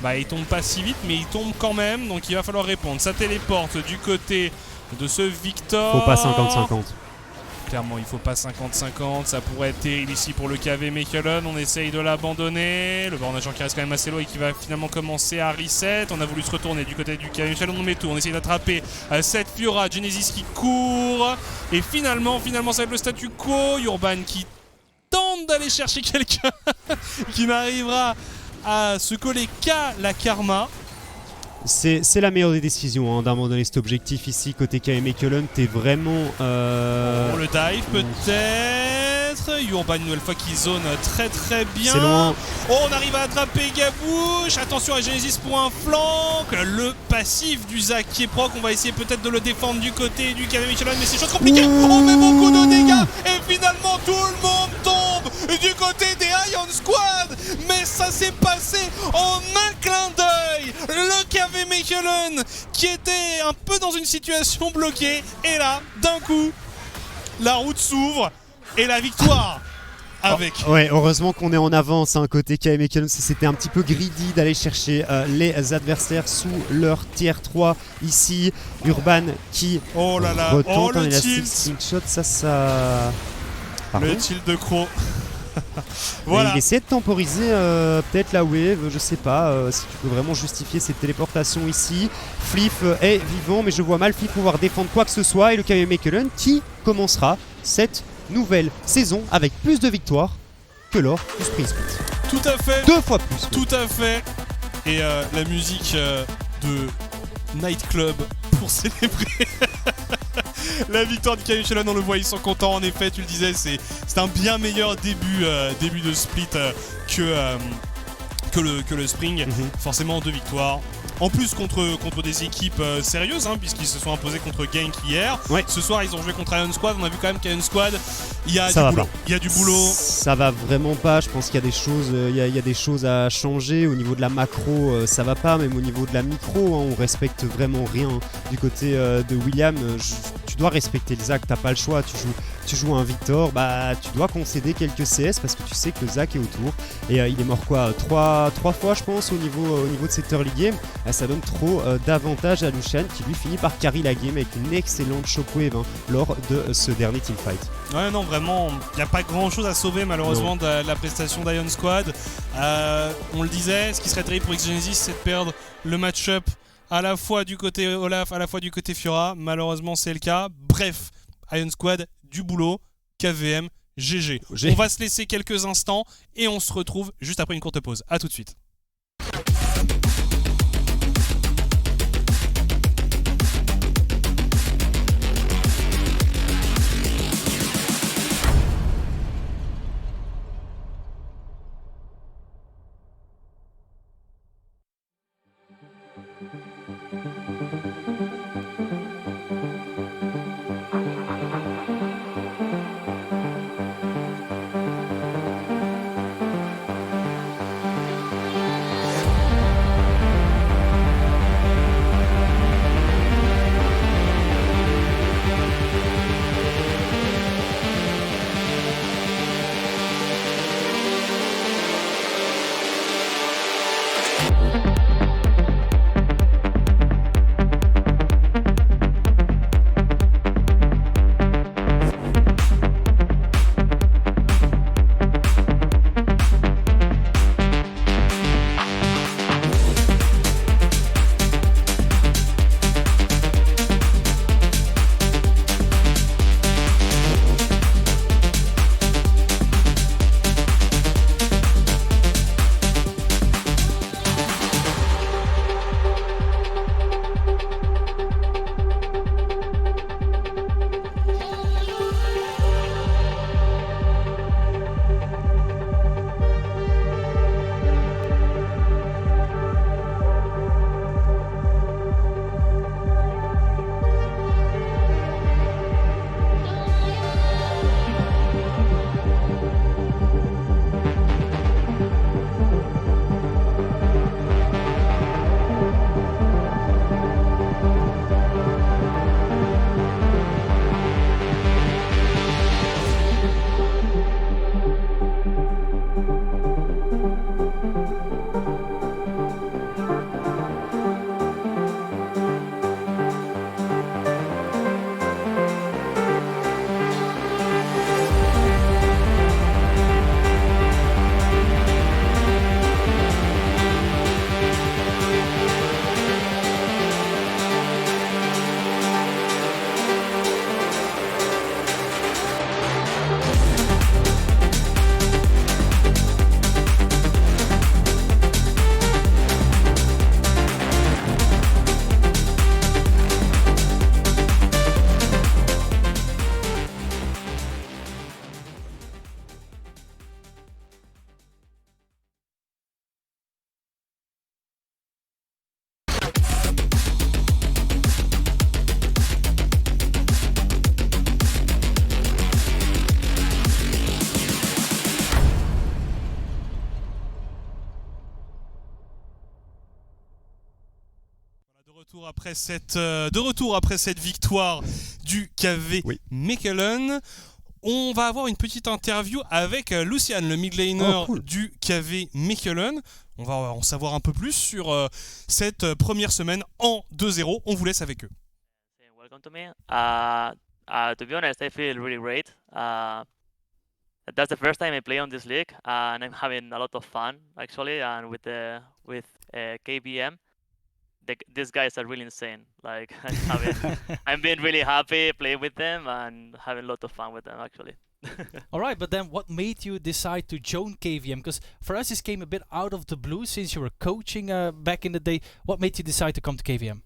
Bah, il tombe pas si vite, mais il tombe quand même. Donc il va falloir répondre. Ça téléporte du côté de ce Victor. Faut pas 50-50. Clairement, il faut pas 50-50. Ça pourrait être terrible ici pour le KV Mechelen. On essaye de l'abandonner. Le Baron Nashor qui reste quand même assez low et qui va finalement commencer à reset. On a voulu se retourner du côté du KV Mechelen. On met tout. On essaye d'attraper cette Fiora. Genesis qui court. Et finalement, ça va être le statu quo. Urban qui tente d'aller chercher quelqu'un qui n'arrivera à se coller qu'à la Karma. C'est la meilleure des décisions d'abandonner cet objectif ici côté KM Mechelen. T'es vraiment... Pour le dive peut-être. Urban une nouvelle fois qui zone très très bien. C'est loin. Oh, on arrive à attraper Gabouche. Attention à Genesis pour un flanc. Le passif du Zach qui est proc. On va essayer peut-être de le défendre du côté du KV Mechelen, mais c'est chose compliquée. On met beaucoup de dégâts et finalement tout le monde tombe du côté des Ion Squad. Mais ça s'est passé en un clin d'œil. Le KV Mechelen qui était un peu dans une situation bloquée. Et là, d'un coup, la route s'ouvre et la victoire avec. Ouais, heureusement qu'on est en avance côté KM Mechelen. C'était un petit peu greedy d'aller chercher les adversaires sous leur tier 3 ici. Urban qui Oh là là, retente le un élastic tilt. slingshot, ça... Pardon. Le tilt de Croc. Voilà. Voilà. Il essaie de temporiser peut-être la wave, je sais pas si tu peux vraiment justifier cette téléportation ici. Fliff est vivant, mais je vois mal Fliff pouvoir défendre quoi que ce soit. Et le KV Mechelen qui commencera cette nouvelle saison avec plus de victoires que lors du Spring Split. Tout à fait. 2 fois plus. Tout à fait. Et la musique de Nightclub pour célébrer la victoire du KV Mechelen. On le voit, ils sont contents. En effet, tu le disais, c'est un bien meilleur début de split que le Spring. Forcément 2 victoires. En plus contre des équipes sérieuses, puisqu'ils se sont imposés contre Genk hier. Ouais. Ce soir, ils ont joué contre Ion Squad. On a vu quand même qu'Ion Squad, il y a Ça du va boulot. pas. Il y a du boulot. Ça va vraiment pas. Je pense qu'il y a des choses, il y a des choses à changer au niveau de la macro. Ça va pas, même au niveau de la micro, on respecte vraiment rien du côté de William. Tu dois respecter le Zach. T'as pas le choix. Tu joues un Victor, bah tu dois concéder quelques CS parce que tu sais que le Zach est autour. Et il est mort quoi 3 fois je pense au niveau de cette early game. Ça donne trop d'avantages à Lucian qui lui finit par carry la game avec une excellente shockwave lors de ce dernier teamfight. Ouais, non, vraiment, il n'y a pas grand chose à sauver malheureusement de la prestation d'Ion Squad. On le disait, ce qui serait terrible pour X-Genesis, c'est de perdre le match-up à la fois du côté Olaf, à la fois du côté Fiora. Malheureusement, c'est le cas. Bref, Ion Squad, du boulot, KVM, GG. On va se laisser quelques instants et on se retrouve juste après une courte pause. A tout de suite. De retour après cette victoire du KV Mechelen, on va avoir une petite interview avec Lucian, le mid laner du KV Mechelen. On va en savoir un peu plus sur cette première semaine en 2-0. On vous laisse avec eux. Welcome to me. To be honest, I feel really great. That's the first time I play on this league, and I'm having a lot of fun actually. And with KVM, these guys are really insane. Like I'm being really happy playing with them and having a lot of fun with them actually. All right, but then what made you decide to join KVM? Because for us, this came a bit out of the blue since you were coaching back in the day. What made you decide to come to KVM?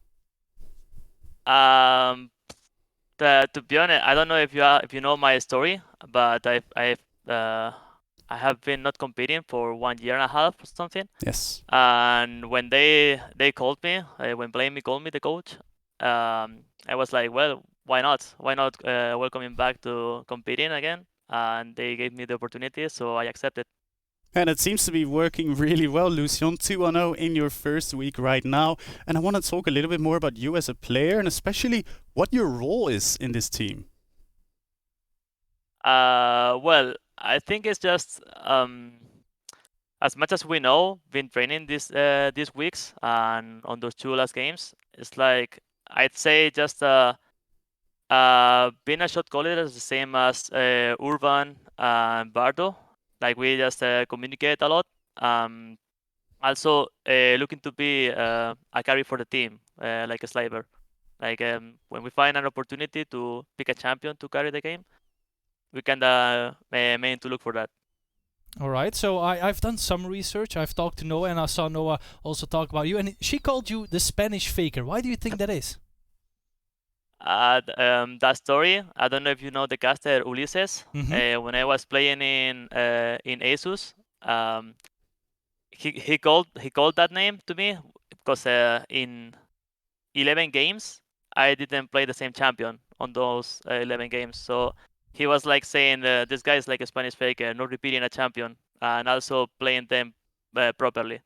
To be honest, I don't know if you know my story, but I have been not competing for 1 year and a half or something. Yes. And when they called me, when Blamey called me, the coach, I was like, well, why not? Why not welcoming back to competing again? And they gave me the opportunity, so I accepted. And it seems to be working really well, Lucian. 2-0 in your first week right now. And I want to talk a little bit more about you as a player and especially what your role is in this team. Well, I think it's just as much as we know, been training these weeks and on those 2 last games. It's like I'd say just being a shot caller is the same as Urban and Bardo. Like we just communicate a lot. Also looking to be a carry for the team, like a sliver. Like when we find an opportunity to pick a champion to carry the game, we can mean to look for that. All right, so I've done some research. I've talked to Noah, and I saw Noah also talk about you. And she called you the Spanish faker. Why do you think that is? That story, I don't know if you know the caster Ulises. Mm-hmm. When I was playing in Asus, he called that name to me because in 11 games I didn't play the same champion on those 11 games. So he was like saying this guy is like a Spanish faker, not repeating a champion and also playing them properly.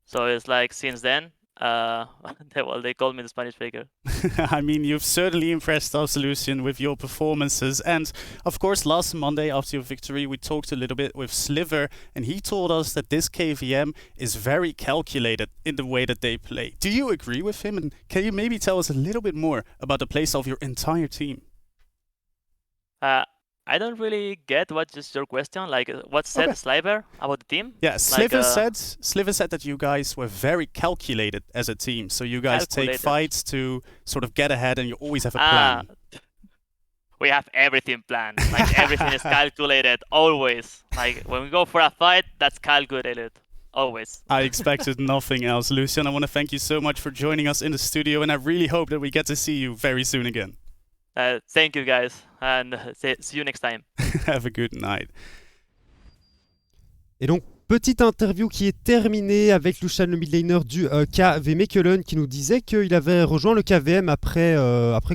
So it's like since then. They called me the Spanish faker. I mean, you've certainly impressed us, Lucian, with your performances. And of course, last Monday after your victory, we talked a little bit with Sliver, and he told us that this KVM is very calculated in the way that they play. Do you agree with him? And can you maybe tell us a little bit more about the plays of your entire team? I don't really get what is your question. Like, what said Sliver about the team? Yeah, Sliver said that you guys were very calculated as a team. So you guys take fights to sort of get ahead, and you always have a plan. We have everything planned. Like everything is calculated always. Like when we go for a fight, that's calculated. Always. I expected nothing else. Lucian, I want to thank you so much for joining us in the studio, and I really hope that we get to see you very soon again. Thank you guys, and see you next time. Have a good night. Et donc, petite interview qui est terminée avec Lucian, le midlaner du KV Mechelen, qui nous disait qu'il avait rejoint le KVM après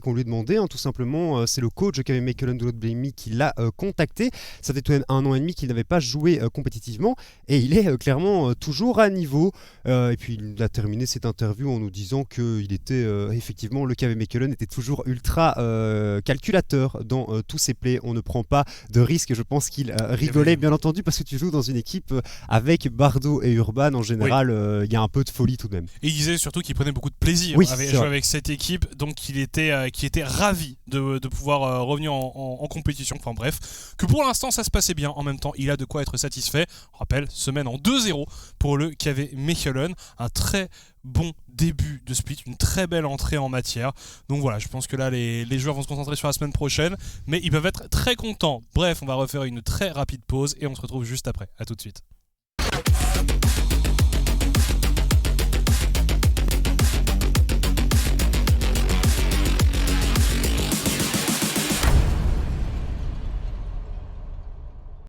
qu'on lui ait demandé, tout simplement. C'est le coach de KV Mechelen de l'autre Blamey qui l'a contacté. Ça fait tout de même 1 an et demi qu'il n'avait pas joué compétitivement et il est clairement toujours à niveau. Et puis il a terminé cette interview en nous disant qu'il était effectivement, le KV Mechelen était toujours ultra calculateur dans tous ses plays. On ne prend pas de risque. Je pense qu'il rigolait bien entendu parce que tu joues dans une équipe avec Bardo et Urban, en général, il y a un peu de folie tout de même. Et il disait surtout qu'il prenait beaucoup de plaisir à jouer avec cette équipe, donc il était ravi de pouvoir revenir en compétition. Enfin bref, que pour l'instant ça se passait bien. En même temps, il a de quoi être satisfait. On rappelle, semaine en 2-0 pour le KV Mechelen. Un très bon début de split, une très belle entrée en matière. Donc voilà, je pense que là les joueurs vont se concentrer sur la semaine prochaine, mais ils peuvent être très contents. Bref, on va refaire une très rapide pause et on se retrouve juste après. À tout de suite.